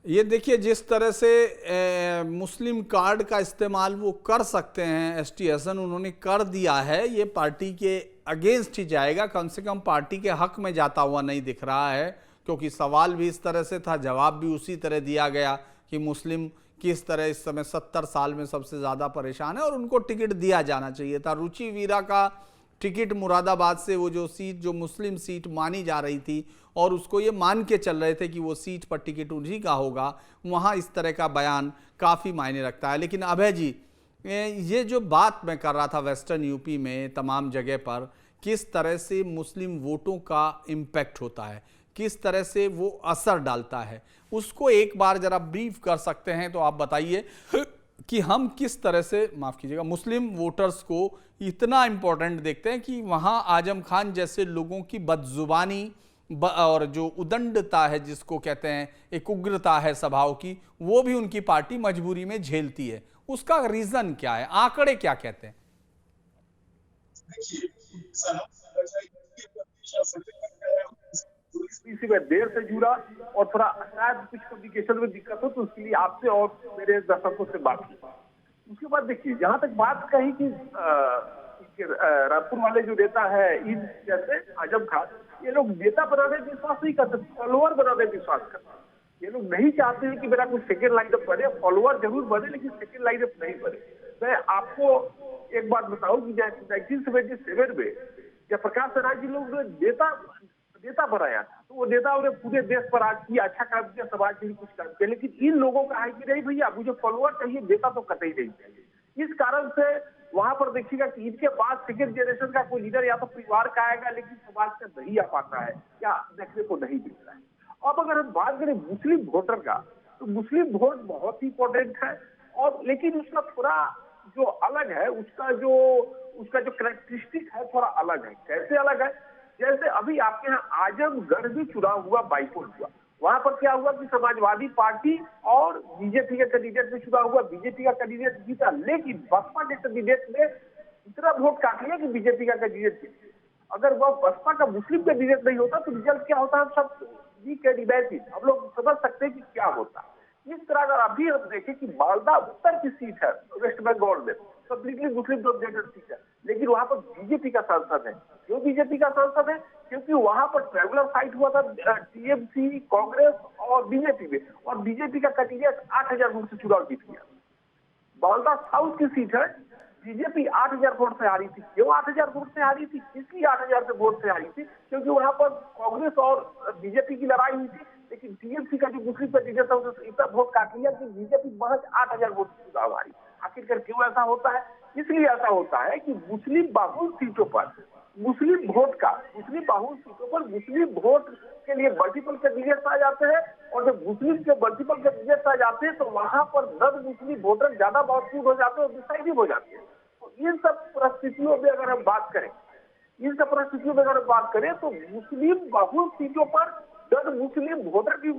ये देखिए जिस तरह से मुस्लिम कार्ड का इस्तेमाल वो कर सकते हैं, एसटी हसन उन्होंने कर दिया है, ये पार्टी के अगेंस्ट ही जाएगा, कम से कम पार्टी के हक में जाता हुआ नहीं दिख रहा है। क्योंकि सवाल भी इस तरह से था, जवाब भी उसी तरह दिया गया कि मुस्लिम किस तरह इस समय 70 साल में सबसे ज़्यादा परेशान है और उनको टिकट दिया जाना चाहिए था। रुचि वीरा का टिकट मुरादाबाद से, वो जो सीट जो मुस्लिम सीट मानी जा रही थी और उसको ये मान के चल रहे थे कि वो सीट पर टिकट उन्हीं का होगा, वहाँ इस तरह का बयान काफ़ी मायने रखता है। लेकिन अभय जी, ये जो बात मैं कर रहा था वेस्टर्न यूपी में तमाम जगह पर किस तरह से मुस्लिम वोटों का इम्पैक्ट होता है, किस तरह से वो असर डालता है, उसको एक बार ज़रा ब्रीफ कर सकते हैं तो आप बताइए कि हम किस तरह से, माफ़ कीजिएगा, मुस्लिम वोटर्स को इतना इम्पोर्टेंट देखते हैं कि वहाँ आजम खान जैसे लोगों की बदजुबानी और जो उदंडता है, जिसको कहते हैं एक उग्रता है स्वभाव की, वो भी उनकी पार्टी मजबूरी में झेलती है। उसका रीज़न क्या है, आंकड़े क्या कहते हैं? इसी में देर से जुड़ा और थोड़ा शायद कुछ कम्युनिकेशन में दिक्कत हो तो उसके लिए आपसे और मेरे दर्शकों से बात की। उसके बाद देखिए, जहां तक बात कही कि रामपुर वाले जो नेता है इन जैसे आजम खान, ये लोग नेता बनाने में विश्वास नहीं करते, फॉलोअर बनाने में विश्वास करते। ये लोग नहीं चाहते हैं कि मेरा कुछ सेकेंड लाइनअप बने, फॉलोअर जरूर बने लेकिन सेकेंड लाइनअप नहीं बने। मैं आपको एक बात बताऊं कि 1977 में जब प्रकाश राय जी लोग नेता बनाया था तो वो नेताओं ने पूरे देश पर आज किया, अच्छा काम किया, समाज के लिए कुछ काम किया, लेकिन इन लोगों का है कि नहीं भैया मुझे फॉलोअर चाहिए, नेता तो कतई नहीं चाहिए। इस कारण से वहां पर देखिएगा कि इनके बाद सेकेंड जनरेशन का कोई लीडर या तो परिवार का आएगा लेकिन समाज का नहीं आ पाता है या देखने को नहीं मिल रहा है। अब अगर हम बात करें मुस्लिम वोटर का, तो मुस्लिम वोट बहुत ही इंपॉर्टेंट है और लेकिन उसका थोड़ा जो अलग है, उसका जो कैरेक्टरिस्टिक है थोड़ा अलग है। कैसे अलग है? जैसे अभी आपके यहाँ आजमगढ़ भी चुनाव हुआ, बाइपोल हुआ, वहां पर क्या हुआ कि समाजवादी पार्टी और बीजेपी का कैंडिडेट में चुनाव हुआ, बीजेपी का कैंडिडेट जीता, लेकिन बसपा के कैंडिडेट ने इतना वोट काट लिया कि बीजेपी का कैंडिडेट जीता। अगर वह बसपा का मुस्लिम कैंडिडेट नहीं होता तो रिजल्ट क्या होता, हम सब जी कैंडिडेट हम लोग समझ सकते हैं कि क्या होता। इस तरह अगर अभी हम देखें कि मालदा उत्तर की सीट है वेस्ट बंगाल में, कंप्लीटली मुस्लिम डोमिनेटेड सीट है, लेकिन वहां पर बीजेपी का सांसद है। क्यों बीजेपी का सांसद है? क्योंकि वहां पर ट्रेवलर फाइट हुआ था टीएमसी, कांग्रेस और बीजेपी में, और बीजेपी का कैंडिडेट 8000 वोट से चुनाव जीत गया। मालदा साउथ की सीट है, बीजेपी 8000 वोट से हारी थी। क्यों 8000 वोट से हारी थी? इसलिए 8000 से वोट से हारी थी क्योंकि वहां पर कांग्रेस और बीजेपी की लड़ाई हुई थी, लेकिन टीएमसी का जो मुस्लिम कैंडिडेट था उसने इतना वोट काट लिया कि बीजेपी महज 8000 वोट से चुनाव हारी। आखिरकार क्यों ऐसा होता है? इसलिए ऐसा होता है कि मुस्लिम बाहुल सीटों पर मुस्लिम बाहुल सीटों पर मुस्लिम वोट के लिए मल्टीपल कैंडिडेट्स आ जाते हैं, और जब मुस्लिम के मल्टीपल कैंडिडेट्स आ जाते हैं तो वहां पर नॉन मुस्लिम वोटर ज्यादा महत्वपूर्ण हो जाते हैं और डिसाइडिव हो जाते हैं। तो इन सब परिस्थितियों में अगर हम बात करें तो मुस्लिम बाहुल सीटों पर नॉन मुस्लिम वोटर की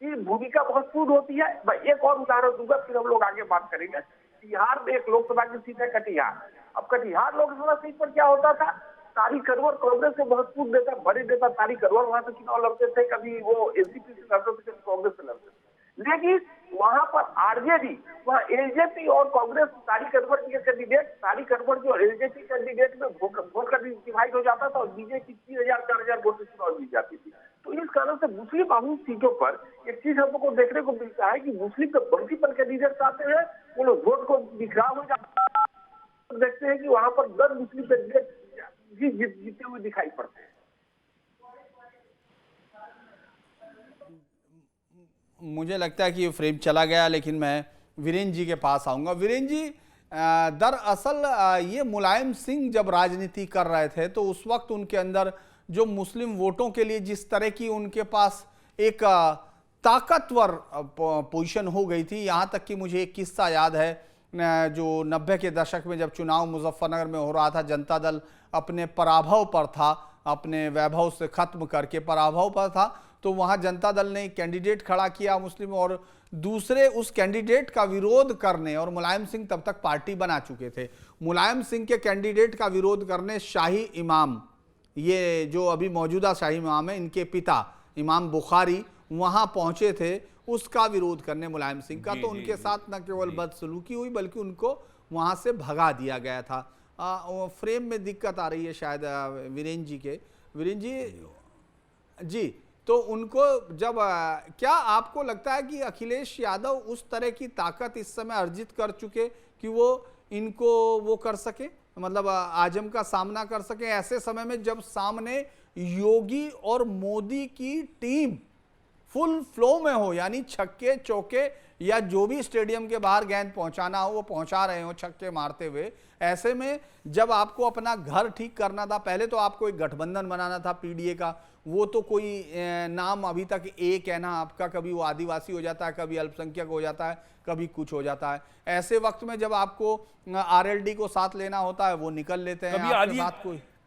की भूमिका महत्वपूर्ण होती है। मैं एक और उदाहरण दूंगा, फिर हम लोग आगे बात करेंगे। बिहार में एक लोकसभा की सीट है कटिहार। अब कटिहार लोकसभा सीट पर क्या होता था तारिक अनवर कांग्रेस के महत्वपूर्ण नेता, बड़े नेता तारिक अनवर वहां से चुनाव लड़ते थे, कभी वो एनसीपी से लड़ते थे, कभी कांग्रेस से लड़ते थे। लेकिन वहां पर आरजेडी, वहां एलजेपी और कांग्रेस, तारिक अनवर के कैंडिडेट, तारिक अनवर जो एलजेपी कैंडिडेट में वोट का डिवाइड हो जाता था और बीजेपी 3000-4000 वोट से चुनाव जीत जाती थी। तो इस कारण से मुस्लिम बहुल सीटों पर एक चीज हम लोग को देखने को मिलता है कि मुस्लिम जो मल्टीपल कैंडिडेट आते हैं वो लोग वोट को बिखराव हो जाता है। देखते हैं कि वहां पर 10 मुस्लिम कैंडिडेट भी जीते हुए दिखाई पड़ते हैं। मुझे लगता है कि ये फ्रेम चला गया, लेकिन मैं वीरेंद्र जी के पास आऊंगा। वीरेंद्र जी, दरअसल ये मुलायम सिंह जब राजनीति कर रहे थे तो उस वक्त उनके अंदर जो मुस्लिम वोटों के लिए जिस तरह की उनके पास एक ताकतवर पोजीशन हो गई थी, यहाँ तक कि मुझे एक किस्सा याद है जो 90 के दशक में जब चुनाव मुजफ्फरनगर में हो रहा था, जनता दल अपने पराभव पर था, अपने वैभव से खत्म करके पराभव पर था, तो वहाँ जनता दल ने कैंडिडेट खड़ा किया मुस्लिम, और दूसरे उस कैंडिडेट का विरोध करने, और मुलायम सिंह तब तक पार्टी बना चुके थे, मुलायम सिंह के कैंडिडेट का विरोध करने शाही इमाम, ये जो अभी मौजूदा शाही इमाम है, इनके पिता इमाम बुखारी वहाँ पहुँचे थे उसका विरोध करने मुलायम सिंह का। तो उनके साथ न केवल बदसलूकी हुई बल्कि उनको वहाँ से भगा दिया गया था। फ्रेम में दिक्कत आ रही है शायद वीरेंद्र जी के। वीरेंद्र जी, तो उनको जब क्या आपको लगता है कि अखिलेश यादव उस तरह की ताकत इस समय अर्जित कर चुके कि वो इनको वो कर सके, मतलब आजम का सामना कर सके ऐसे समय में जब सामने योगी और मोदी की टीम फुल फ्लो में हो, यानी छक्के चौके या जो भी स्टेडियम के बाहर गेंद पहुंचाना हो वो पहुंचा रहे हो छक्के मारते हुए। ऐसे में जब आपको अपना घर ठीक करना था, पहले तो आपको एक गठबंधन बनाना था पीडीए का, वो तो कोई नाम अभी तक एक है ना आपका, कभी वो आदिवासी हो जाता है, कभी अल्पसंख्यक हो जाता है, कभी कुछ हो जाता है। ऐसे वक्त में जब आपको आरएलडी को साथ लेना होता है वो निकल लेते हैं,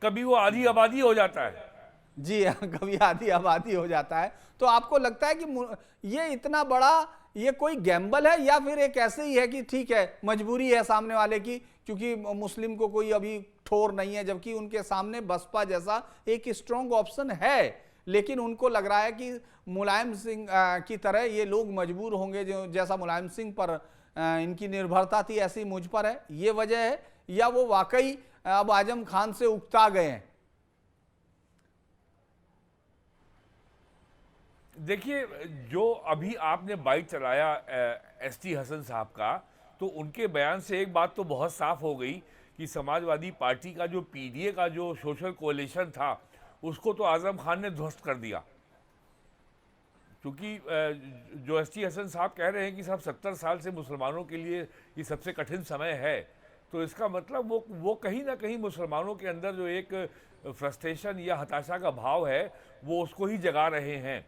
कभी वो आधी आबादी हो जाता है। जी हाँ, कभी आधी आबादी हो जाता है। तो आपको लगता है कि ये इतना बड़ा ये कोई गैम्बल है या फिर एक ऐसे ही है कि ठीक है मजबूरी है सामने वाले की, क्योंकि मुस्लिम को कोई अभी ठोर नहीं है, जबकि उनके सामने बसपा जैसा एक स्ट्रॉन्ग ऑप्शन है, लेकिन उनको लग रहा है कि मुलायम सिंह की तरह ये लोग मजबूर होंगे, जो जैसा मुलायम सिंह पर इनकी निर्भरता थी ऐसी मुझ पर है, ये वजह है, या वो वाकई अब आजम खान से उकता गए हैं? देखिए, जो अभी आपने बाइक चलाया एसटी हसन साहब का, तो उनके बयान से एक बात तो बहुत साफ हो गई कि समाजवादी पार्टी का जो पीडीए का जो सोशल कोalition था उसको तो आजम खान ने ध्वस्त कर दिया। क्योंकि जो एसटी हसन साहब कह रहे हैं कि साहब 70 साल से मुसलमानों के लिए ये सबसे कठिन समय है, तो इसका मतलब वो कहीं ना कहीं मुसलमानों के अंदर जो एक फ्रस्ट्रेशन या हताशा का भाव है वो उसको ही जगा रहे हैं।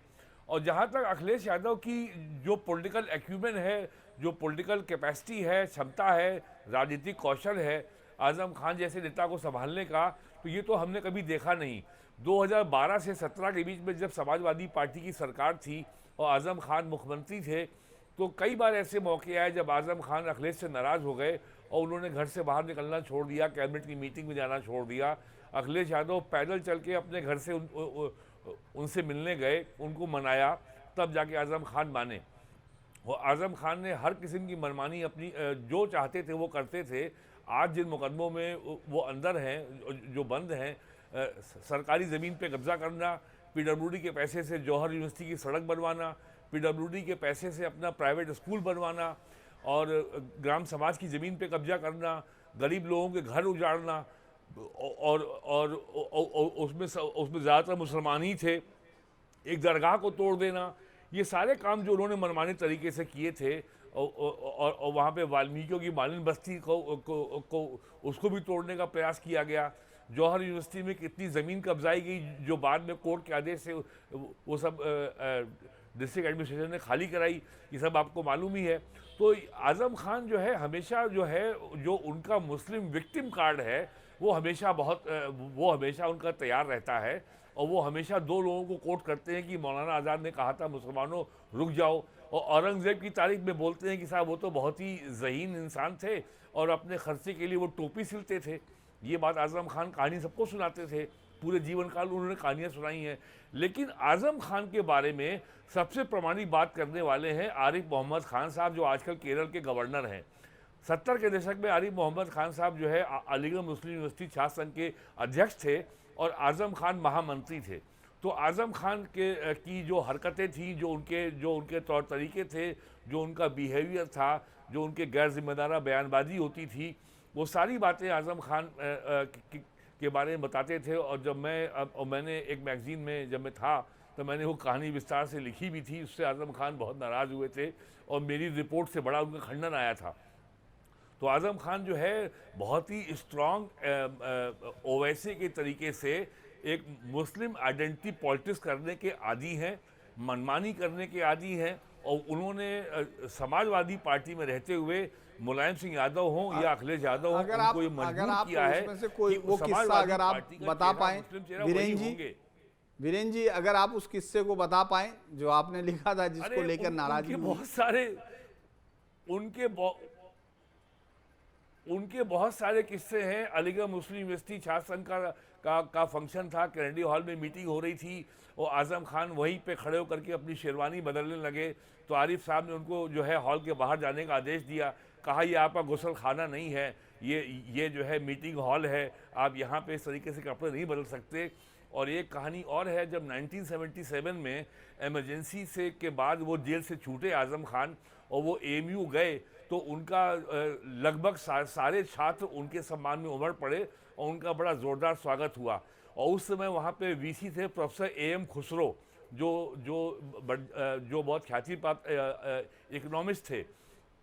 और जहाँ तक अखिलेश यादव की जो पॉलिटिकल एक्यूमेन है, जो पॉलिटिकल कैपेसिटी है, क्षमता है, राजनीतिक कौशल है आजम खान जैसे नेता को संभालने का, तो ये तो हमने कभी देखा नहीं। 2012 से 17 के बीच में जब समाजवादी पार्टी की सरकार थी और आजम खान मुख्यमंत्री थे, तो कई बार ऐसे मौके आए जब आजम खान अखिलेश से नाराज़ हो गए और उन्होंने घर से बाहर निकलना छोड़ दिया, कैबिनेट की मीटिंग में जाना छोड़ दिया। अखिलेश यादव पैदल चल के अपने घर से उनसे मिलने गए, उनको मनाया, तब जाके आजम खान माने। और आजम खान ने हर किस्म की मनमानी अपनी जो चाहते थे वो करते थे। आज जिन मुकदमों में वो अंदर हैं, जो बंद हैं, सरकारी ज़मीन पे कब्जा करना, पीडब्ल्यूडी के पैसे से जौहर यूनिवर्सिटी की सड़क बनवाना, पीडब्ल्यूडी के पैसे से अपना प्राइवेट स्कूल बनवाना और ग्राम समाज की ज़मीन पे कब्जा करना, गरीब लोगों के घर उजाड़ना, और उसमें ज़्यादातर मुसलमान ही थे, एक दरगाह को तोड़ देना, ये सारे काम जो उन्होंने मनमाने तरीके से किए थे। और वहाँ पे वाल्मीकियों की मालिन बस्ती को उसको भी तोड़ने का प्रयास किया गया। जौहर यूनिवर्सिटी में कितनी ज़मीन कब्जाई गई जो बाद में कोर्ट के आदेश से वो सब डिस्ट्रिक्ट एडमिनिस्ट्रेशन ने खाली कराई, ये सब आपको मालूम ही है। तो आजम खान जो है हमेशा जो उनका मुस्लिम विक्टिम कार्ड है वो हमेशा उनका तैयार रहता है। और वो हमेशा दो लोगों को कोट करते हैं कि मौलाना आज़ाद ने कहा था मुसलमानों रुक जाओ, और औरंगज़ेब की तारीख में बोलते हैं कि साहब वो तो बहुत ही ज़हीन इंसान थे और अपने खर्चे के लिए वो टोपी सिलते थे। ये बात आज़म खान कहानी सबको सुनाते थे, पूरे जीवन काल उन्होंने कहानियाँ सुनाई हैं। लेकिन आज़म खान के बारे में सबसे प्रामाणिक बात करने वाले हैं आरिफ मोहम्मद खान साहब, जो आजकल केरल के गवर्नर हैं। 70 के दशक में आरिफ मोहम्मद खान साहब जो है अलीगढ़ मुस्लिम यूनिवर्सिटी छात्र संघ के अध्यक्ष थे और आज़म खान महामंत्री थे। तो आज़म खान की जो हरकतें थी, जो उनके तौर तरीके थे, जो उनका बिहेवियर था, जो उनके गैर जिम्मेदारा बयानबाजी होती थी, वो सारी बातें आज़म खान के बारे में बताते थे। और जब मैंने एक मैगज़ीन में जब मैं था तो मैंने वो कहानी विस्तार से लिखी भी थी। उससे आज़म खान बहुत नाराज़ हुए थे और मेरी रिपोर्ट से बड़ा उनका खंडन आया था। तो आज़म खान जो है बहुत ही स्ट्रॉन्ग ओवैसी के तरीके से एक मुस्लिम आइडेंटिटी पॉलिटिक्स करने के आदी हैं, मनमानी करने के आदी हैं। और उन्होंने समाजवादी पार्टी में रहते हुए मुलायम सिंह यादव हों या अखिलेश यादव हों, उनको ये मजबूर किया है उसमें से कोई वो किस्सा अगर आप बता पाएं वीरेन जी, अगर आप उस किस्से को बता पाएं जो आपने लिखा था, जिसको लेकर नाराजगी उनके बहुत सारे किस्से हैं। अलीगढ़ मुस्लिम यूनिवर्सिटी छात्र संघ का फंक्शन था, कैनेडी हॉल में मीटिंग हो रही थी और आज़म खान वहीं पे खड़े होकर के अपनी शेरवानी बदलने लगे। तो आरिफ साहब ने उनको जो है हॉल के बाहर जाने का आदेश दिया, कहा ये आपका गुसल खाना नहीं है, ये जो है मीटिंग हॉल है, आप यहाँ पे इस तरीके से कपड़े नहीं बदल सकते। और एक कहानी और है, जब 1977 में एमरजेंसी से के बाद वो जेल से छूटे आज़म खान और वो AMU गए, तो उनका लगभग सारे छात्र उनके सम्मान में उमड़ पड़े और उनका बड़ा ज़ोरदार स्वागत हुआ। और उस समय वहाँ पे VC थे प्रोफेसर AM खुसरो, जो बहुत ख्याति प्राप्त इकोनॉमिस्ट थे।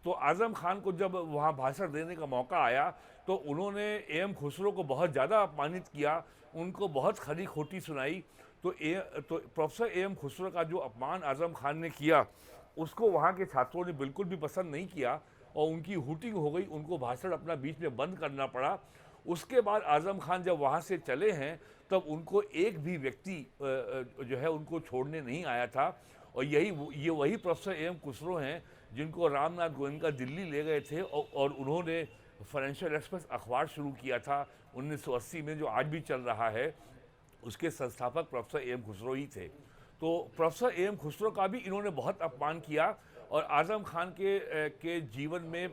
तो आज़म खान को जब वहाँ भाषण देने का मौका आया तो उन्होंने AM खुसरो को बहुत ज़्यादा अपमानित किया, उनको बहुत खरी खोटी सुनाई। तो प्रोफेसर AM खुसरो का जो अपमान आज़म खान ने किया, उसको वहाँ के छात्रों ने बिल्कुल भी पसंद नहीं किया और उनकी हूटिंग हो गई, उनको भाषण अपना बीच में बंद करना पड़ा। उसके बाद आज़म खान जब वहाँ से चले हैं तब उनको एक भी व्यक्ति जो है उनको छोड़ने नहीं आया था। और ये वही प्रोफेसर AM खुसरो हैं जिनको रामनाथ गोयनका दिल्ली ले गए थे और उन्होंने फाइनेंशियल एक्सप्रेस अखबार शुरू किया था 1980 में, जो आज भी चल रहा है। उसके संस्थापक प्रोफेसर AM खुसरो ही थे। तो प्रोफेसर AM खुसरो का भी इन्होंने बहुत अपमान किया और आज़म खान के जीवन में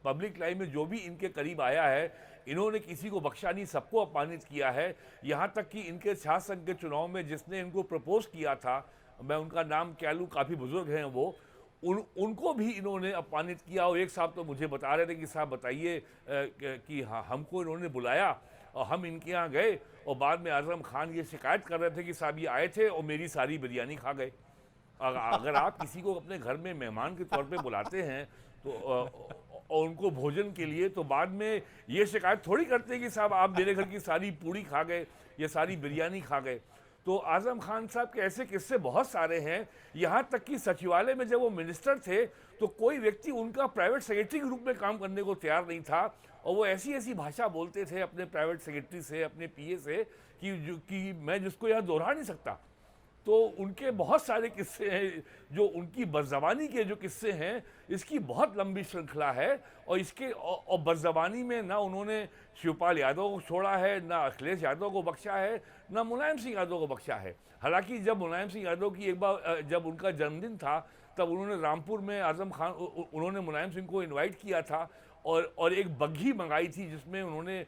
पब्लिक लाइफ में जो भी इनके करीब आया है, इन्होंने किसी को बख्शा नहीं, सबको अपमानित किया है। यहाँ तक कि इनके छात्र संघ के चुनाव में जिसने इनको प्रपोज किया था, मैं उनका नाम क्या लूँ, काफ़ी बुजुर्ग हैं वो, उनको भी इन्होंने अपमानित किया। और एक साहब तो मुझे बता रहे थे कि साहब बताइए कि हाँ, हमको इन्होंने बुलाया और हम इनके यहाँ गए और बाद में आज़म खान ये शिकायत कर रहे थे कि साहब ये आए थे और मेरी सारी बिरयानी खा गए। अगर आप किसी को अपने घर में मेहमान के तौर पे बुलाते हैं तो और उनको भोजन के लिए, तो बाद में ये शिकायत थोड़ी करते हैं कि साहब आप मेरे घर की सारी पूड़ी खा गए या सारी बिरयानी खा गए। तो आज़म खान साहब के ऐसे किस्से बहुत सारे हैं। यहाँ तक कि सचिवालय में जब वो मिनिस्टर थे तो कोई व्यक्ति उनका प्राइवेट सेक्रेटरी के रूप में काम करने को तैयार नहीं था और वो ऐसी भाषा बोलते थे अपने प्राइवेट सेक्रेटरी से, अपने PA से कि मैं जिसको यहाँ दोहरा नहीं सकता। तो उनके बहुत सारे किस्से हैं, जो उनकी बदज़बानी के जो किस्से हैं, इसकी बहुत लंबी श्रृंखला है। और बदज़बानी में ना उन्होंने शिवपाल यादव को छोड़ा है, ना अखिलेश यादव को बख्शा है, ना मुलायम सिंह यादव को बख्शा है। हालांकि जब मुलायम सिंह यादव की एक बार जब उनका जन्मदिन था तब उन्होंने रामपुर में उन्होंने मुलायम सिंह को इन्वाइट किया था और एक बग्घी मंगाई थी जिसमें उन्होंने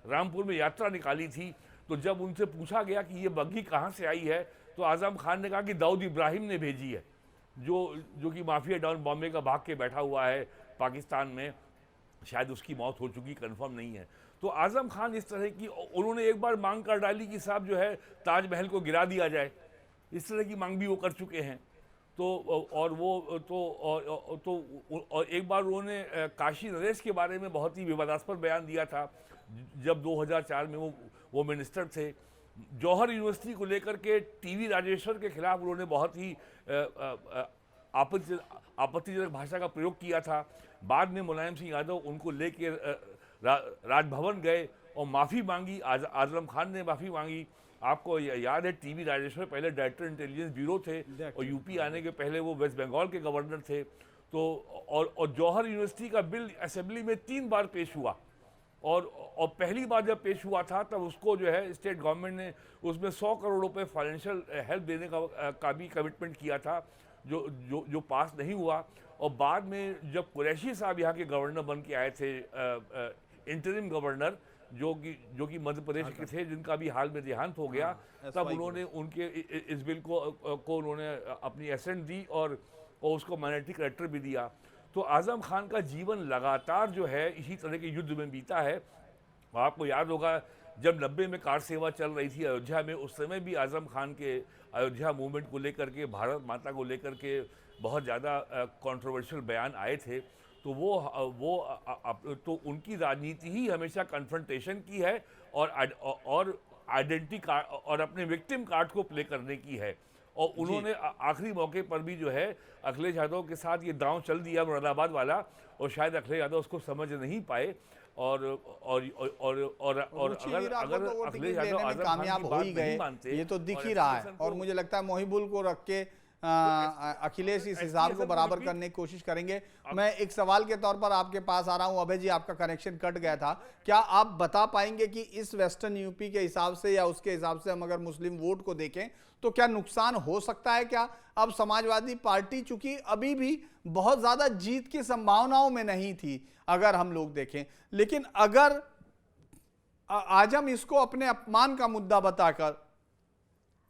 रामपुर में यात्रा निकाली थी। तो जब उनसे पूछा गया कि ये बग्घी कहाँ से आई है तो आज़म खान ने कहा कि दाऊद इब्राहिम ने भेजी है, जो कि माफिया डॉन बॉम्बे का भाग के बैठा हुआ है पाकिस्तान में, शायद उसकी मौत हो चुकी, कंफर्म नहीं है। तो आज़म खान इस तरह की, उन्होंने एक बार मांग कर डाली कि साहब जो है ताजमहल को गिरा दिया जाए, इस तरह की मांग भी वो कर चुके हैं। और एक बार उन्होंने काशी नरेश के बारे में बहुत ही विवादास्पद बयान दिया था जब 2004 में वो मिनिस्टर थे। जौहर यूनिवर्सिटी को लेकर के TV राजेश्वर के खिलाफ उन्होंने बहुत ही आपत्तिजनक भाषा का प्रयोग किया था। बाद में मुलायम सिंह यादव उनको लेके राजभवन गए और माफ़ी मांगी, आज़म खान ने माफ़ी मांगी। आपको याद है TV राजेश्वर पहले डायरेक्टर इंटेलिजेंस ब्यूरो थे और UP आने के पहले वो वेस्ट बंगाल के गवर्नर थे। तो और जौहर यूनिवर्सिटी का बिल असेंबली में 3 बार पेश हुआ और पहली बार जब पेश हुआ था तब उसको जो है स्टेट गवर्नमेंट ने उसमें 100 करोड़ रुपए फाइनेंशियल हेल्प देने का भी कमिटमेंट किया था, जो पास नहीं हुआ। और बाद में जब कुरैशी साहब यहाँ के गवर्नर बन के आए थे, इंटरिम गवर्नर, जो कि मध्य प्रदेश के थे, जिनका भी हाल में देहांत हो गया, तब उन्होंने उनके इस बिल को उन्होंने अपनी एसेंट दी और उसको माइनॉरिटी करेक्टर भी दिया। तो आज़म खान का जीवन लगातार जो है इसी तरह के युद्ध में बीता है। आपको याद होगा जब 90 में कार सेवा चल रही थी अयोध्या में, उस समय भी आज़म खान के अयोध्या मूवमेंट को लेकर के, भारत माता को लेकर के बहुत ज़्यादा कंट्रोवर्शियल बयान आए थे। तो तो उनकी राजनीति ही हमेशा कन्फ्रंटेशन की है और आइडेंटिटी कार्ड और अपने विक्टिम कार्ड को प्ले करने की है। और उन्होंने आखिरी मौके पर भी जो है अखिलेश यादव के साथ ये दांव चल दिया मुरादाबाद वाला, और शायद अखिलेश यादव उसको समझ नहीं पाए। और अगर अखिलेश यादव कामयाब हो ही गए, ये तो दिख ही रहा है। और मुझे लगता है मोहिबुल को रख के अखिलेश इस हिसाब को बराबर करने की कोशिश करेंगे। मैं एक सवाल के तौर पर आपके पास आ रहा हूं। अभय जी, आपका कनेक्शन कट गया था, क्या आप बता पाएंगे कि इस वेस्टर्न यूपी के हिसाब से या उसके हिसाब से हम अगर मुस्लिम वोट को देखें तो क्या नुकसान हो सकता है? क्या अब समाजवादी पार्टी चूंकि अभी भी बहुत ज्यादा जीत की संभावनाओं में नहीं थी अगर हम लोग देखें, लेकिन अगर आजम इसको अपने अपमान का मुद्दा बताकर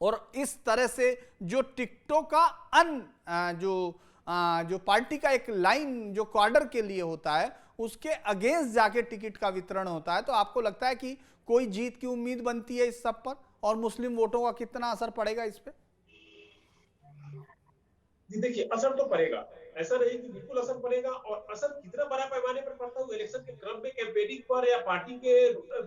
और इस तरह से जो टिकटों का जो पार्टी का एक लाइन जो क्वार्टर के लिए होता है उसके अगेंस्ट जाके टिकट का वितरण होता है, तो आपको लगता है कि कोई जीत की उम्मीद बनती है इस सब पर? और मुस्लिम वोटों का कितना असर पड़ेगा इस पे? जी देखिए, असर तो पड़ेगा, ऐसा नहीं कि बिल्कुल असर पड़ेगा। और असर कितना बड़ा पैमाने पर पड़ता है इलेक्शन के क्रम में, कैंपेनिंग पर, या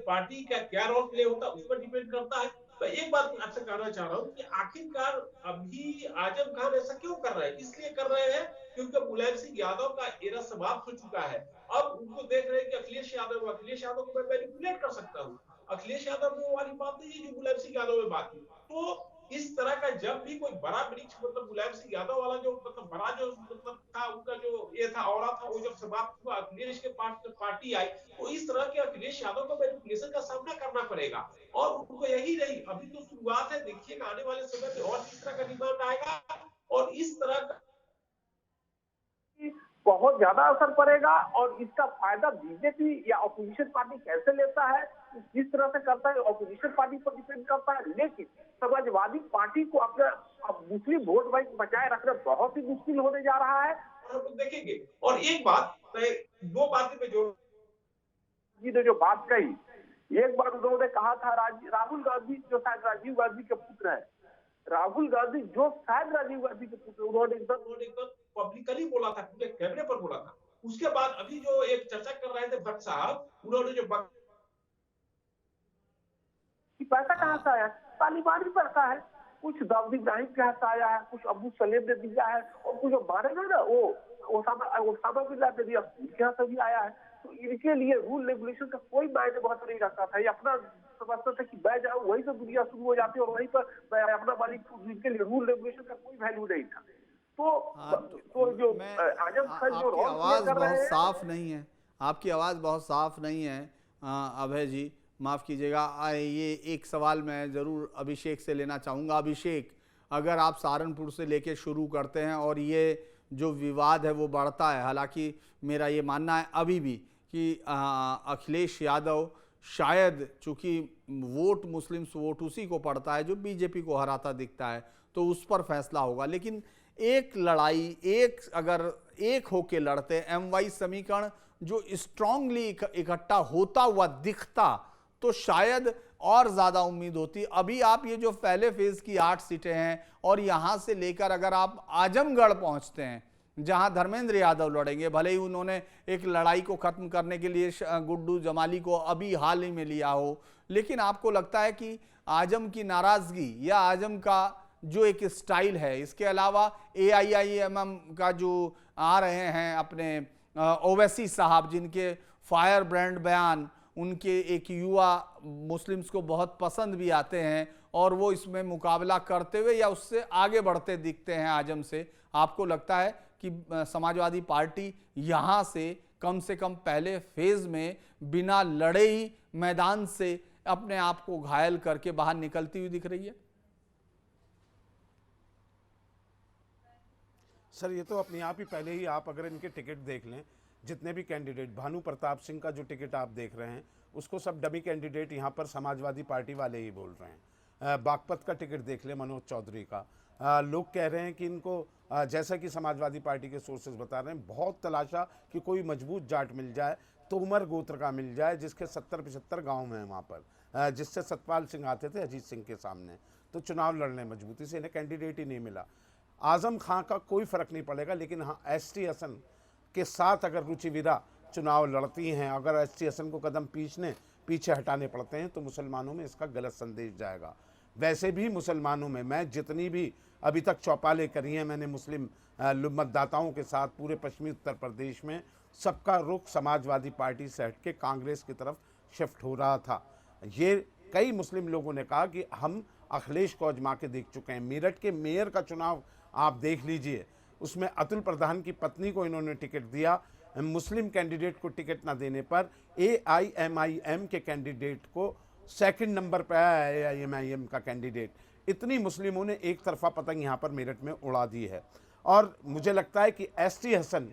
पार्टी का क्या रोल प्ले होता है उस पर डिपेंड करता है। मैं एक बात आपसे कहना चाह रहा हूँ कि आखिरकार अभी आजम खान ऐसा क्यों कर रहे हैं? इसलिए कर रहे हैं क्योंकि मुलायम सिंह यादव का एरा समाप्त हो चुका है। अब उनको देख रहे हैं कि अखिलेश यादव को मैं मैनिपुलेट कर सकता हूँ। अखिलेश यादव में वो वाली बात नहीं है जो मुलायम सिंह यादव में बात थी। तो इस तरह का जब भी कोई बड़ा वृक्ष, मतलब मुलायम सिंह यादव वाला जो बड़ा जो था, उनका जो ये था औरा था, वो जब समाप्त हुआ, अखिलेश के पास पार्टी आई, तो इस तरह के अखिलेश यादव को मैनिपुलेशन का सामना करना पड़ेगा। और उनको यही नहीं, अभी तो शुरुआत है, देखिएगा आने वाले समय में और इस तरह का डिमांड आएगा और इस तरह का बहुत ज्यादा असर पड़ेगा। और इसका फायदा बीजेपी या ऑपोजिशन पार्टी कैसे लेता है, जिस तरह से करता है ऑपोजिशन पार्टी पर डिपेंड करता है। लेकिन समाजवादी पार्टी को अपना मुस्लिम वोट बैंक बचाए रखना बहुत ही मुश्किल होने जा रहा है। हम देखेंगे। और एक बात, दो बातें में जो जी ने जो बात कही, एक बार उन्होंने कहा था राहुल गांधी जो शायद राजीव गांधी के पुत्र है, राहुल गांधी जो शायद राजीव गांधी के पुत्र, उन्होंने एकदम पब्लिकली बोला था, पूरे कैमरे पर बोला था। उसके बाद अभी जो एक चर्चा कर रहे थे भट्ट साहब, उन्होंने जो पैसा कहाँ से आया? तालिबानी पैसा है, कुछ दाऊद इब्राहिम के हाथ से आया है, कुछ अबू सलेम ने दिया है, और कुछ मारे गए ना वो ओसामा बिन लादेन ने दिया, उनके हाथ से भी आया है। तो इनके लिए रूल रेगुलेशन का कोई मायने बहुत नहीं रखता था। ये अपना समझता था कि मैं जाऊँ वहीं से दुनिया शुरू हो जाती है और वहीं पर मैं अपना मालिक, इनके लिए रूल रेगुलेशन का कोई वैल्यू नहीं था। तो जो आजम खान जो आपकी आवाज बहुत साफ नहीं है, आपकी आवाज बहुत साफ नहीं है अभय जी, माफ कीजिएगा। ये एक सवाल मैं जरूर अभिषेक से लेना चाहूँगा। अभिषेक, अगर आप सहारनपुर से लेके शुरू करते हैं और ये जो विवाद है वो बढ़ता है, हालांकि मेरा ये मानना है अभी भी कि अखिलेश यादव शायद, चूंकि वोट मुस्लिम्स वोट उसी को पड़ता है जो बीजेपी को हराता दिखता है, तो उस पर फैसला होगा। लेकिन एक लड़ाई, अगर एक होके लड़ते, MY समीकरण जो स्ट्रांगली इकट्ठा होता हुआ दिखता तो शायद और ज्यादा उम्मीद होती। अभी आप ये जो पहले फेज की 8 सीटें हैं और यहां से लेकर अगर आप आजमगढ़ पहुंचते हैं जहां धर्मेंद्र यादव लड़ेंगे, भले ही उन्होंने एक लड़ाई को खत्म करने के लिए गुड्डू जमाली को अभी हाल ही में लिया हो, लेकिन आपको लगता है कि आजम की नाराजगी या आजम का जो एक स्टाइल है, इसके अलावा AIIMM का जो आ रहे हैं अपने ओवैसी साहब, जिनके फायर ब्रांड बयान उनके एक युवा मुस्लिम्स को बहुत पसंद भी आते हैं और वो इसमें मुकाबला करते हुए या उससे आगे बढ़ते दिखते हैं आजम से, आपको लगता है कि समाजवादी पार्टी यहां से कम पहले फेज में बिना लड़े ही मैदान से अपने आप को घायल करके बाहर निकलती हुई दिख रही है? सर ये तो अपने आप ही पहले ही आप अगर इनके टिकट देख लें, जितने भी कैंडिडेट, भानु प्रताप सिंह का जो टिकट आप देख रहे हैं उसको सब डमी कैंडिडेट यहाँ पर समाजवादी पार्टी वाले ही बोल रहे हैं। बागपत का टिकट देख ले मनोज चौधरी का, लोग कह रहे हैं कि इनको जैसा कि समाजवादी पार्टी के सोर्सेज बता रहे हैं, बहुत तलाशा कि कोई मजबूत जाट मिल जाए, तोमर गोत्र का मिल जाए जिसके 70-75 गाँव हैं वहाँ पर, जिससे सतपाल सिंह आते थे अजीत सिंह के सामने, तो चुनाव लड़ने मजबूती से, इन्हें कैंडिडेट ही नहीं मिला। आजम खां का कोई फ़र्क नहीं पड़ेगा, लेकिन हाँ एसटी हसन के साथ अगर रुचिवीरा चुनाव लड़ती हैं, अगर एसटी हसन को कदम पीछे हटाने पड़ते हैं तो मुसलमानों में इसका गलत संदेश जाएगा। वैसे भी मुसलमानों में मैं जितनी भी अभी तक चौपालें करी हैं मैंने मुस्लिम मतदाताओं के साथ पूरे पश्चिमी उत्तर प्रदेश में, सबका रुख समाजवादी पार्टी से हट के कांग्रेस की तरफ शिफ्ट हो रहा था। ये कई मुस्लिम लोगों ने कहा कि हम अखिलेश को आजमा के देख चुके हैं। मेरठ के मेयर का चुनाव आप देख लीजिए, उसमें अतुल प्रधान की पत्नी को इन्होंने टिकट दिया, मुस्लिम कैंडिडेट को टिकट ना देने पर AIMIM के कैंडिडेट को सेकंड नंबर पर आया AIMIM का कैंडिडेट। इतनी मुस्लिमों ने एक तरफा पतंग यहाँ पर मेरठ में उड़ा दी है। और मुझे लगता है कि ST हसन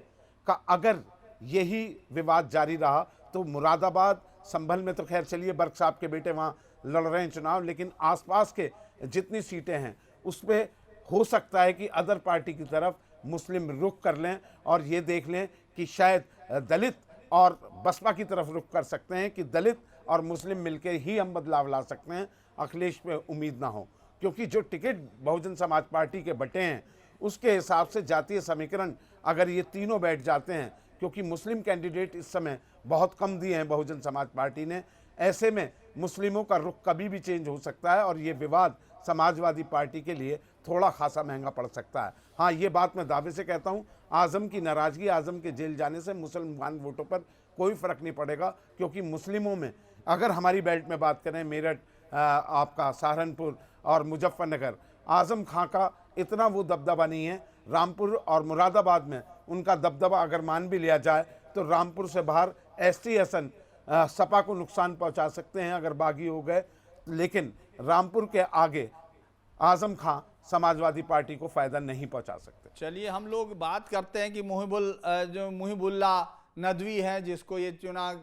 का अगर यही विवाद जारी रहा तो मुरादाबाद, संभल में तो खैर चलिए बर्क साहब के बेटे वहाँ लड़ रहे हैं चुनाव, लेकिन आसपास के जितनी सीटें हैं उस पर हो सकता है कि अदर पार्टी की तरफ मुस्लिम रुख कर लें और ये देख लें कि शायद दलित और बसपा की तरफ रुख कर सकते हैं कि दलित और मुस्लिम मिलकर ही हम बदलाव ला सकते हैं। अखिलेश पे उम्मीद ना हो, क्योंकि जो टिकट बहुजन समाज पार्टी के बटे हैं उसके हिसाब से जातीय समीकरण अगर ये तीनों बैठ जाते हैं, क्योंकि मुस्लिम कैंडिडेट इस समय बहुत कम दिए हैं बहुजन समाज पार्टी ने, ऐसे में मुस्लिमों का रुख कभी भी चेंज हो सकता है और ये विवाद समाजवादी पार्टी के लिए थोड़ा खासा महंगा पड़ सकता है। हाँ, ये बात मैं दावे से कहता हूँ, आज़म की नाराज़गी, आज़म के जेल जाने से मुसलमान वोटों पर कोई फ़र्क नहीं पड़ेगा, क्योंकि मुस्लिमों में अगर हमारी बेल्ट में बात करें, मेरठ, आपका सहारनपुर और मुजफ्फरनगर, आज़म खां का इतना वो दबदबा नहीं है। रामपुर और मुरादाबाद में उनका दबदबा अगर मान भी लिया जाए तो रामपुर से बाहर ST हसन सपा को नुकसान पहुंचा सकते हैं अगर बागी हो गए, लेकिन रामपुर के आगे आज़म खां समाजवादी पार्टी को फ़ायदा नहीं पहुंचा सकते। चलिए हम लोग बात करते हैं कि मुहिबुल्ला नदवी हैं, जिसको ये चुनाव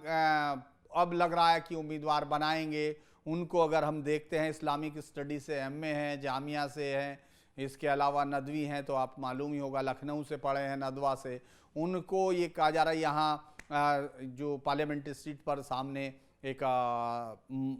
अब लग रहा है कि उम्मीदवार बनाएंगे। उनको अगर हम देखते हैं, इस्लामिक स्टडी से MA हैं, जामिया से हैं, इसके अलावा नदवी हैं तो आप मालूम ही होगा लखनऊ से पढ़े हैं, नदवा से। उनको ये कहा जा रहा है यहाँ जो पार्लियामेंट स्ट्रीट पर सामने एक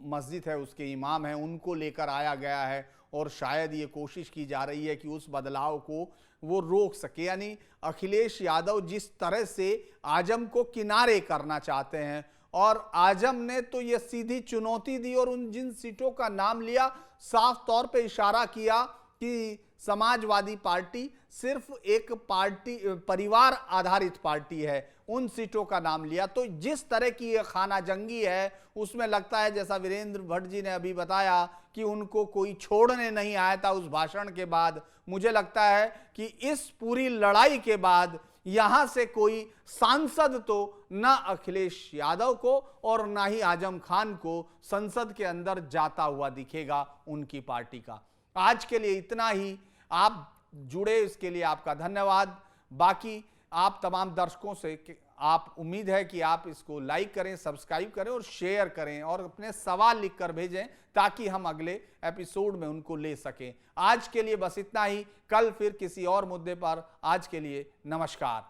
मस्जिद है उसके इमाम हैं, उनको लेकर आया गया है और शायद ये कोशिश की जा रही है कि उस बदलाव को वो रोक सके। यानी अखिलेश यादव जिस तरह से आजम को किनारे करना चाहते हैं, और आजम ने तो ये सीधी चुनौती दी और उन जिन सीटों का नाम लिया, साफ तौर पे इशारा किया कि समाजवादी पार्टी सिर्फ एक पार्टी, परिवार आधारित पार्टी है, उन सीटों का नाम लिया। तो जिस तरह की ये खाना जंगी है उसमें लगता है, जैसा वीरेंद्र भट्ट जी ने अभी बताया कि उनको कोई छोड़ने नहीं आया था उस भाषण के बाद। मुझे लगता है कि इस पूरी लड़ाई के बाद यहां से कोई सांसद तो ना अखिलेश यादव को और ना ही आजम खान को संसद के अंदर जाता हुआ दिखेगा उनकी पार्टी का। आज के लिए इतना ही। आप जुड़े इसके लिए आपका धन्यवाद। बाकी आप तमाम दर्शकों से आप उम्मीद है कि आप इसको लाइक करें, सब्सक्राइब करें और शेयर करें और अपने सवाल लिखकर भेजें ताकि हम अगले एपिसोड में उनको ले सकें। आज के लिए बस इतना ही। कल फिर किसी और मुद्दे पर। आज के लिए नमस्कार।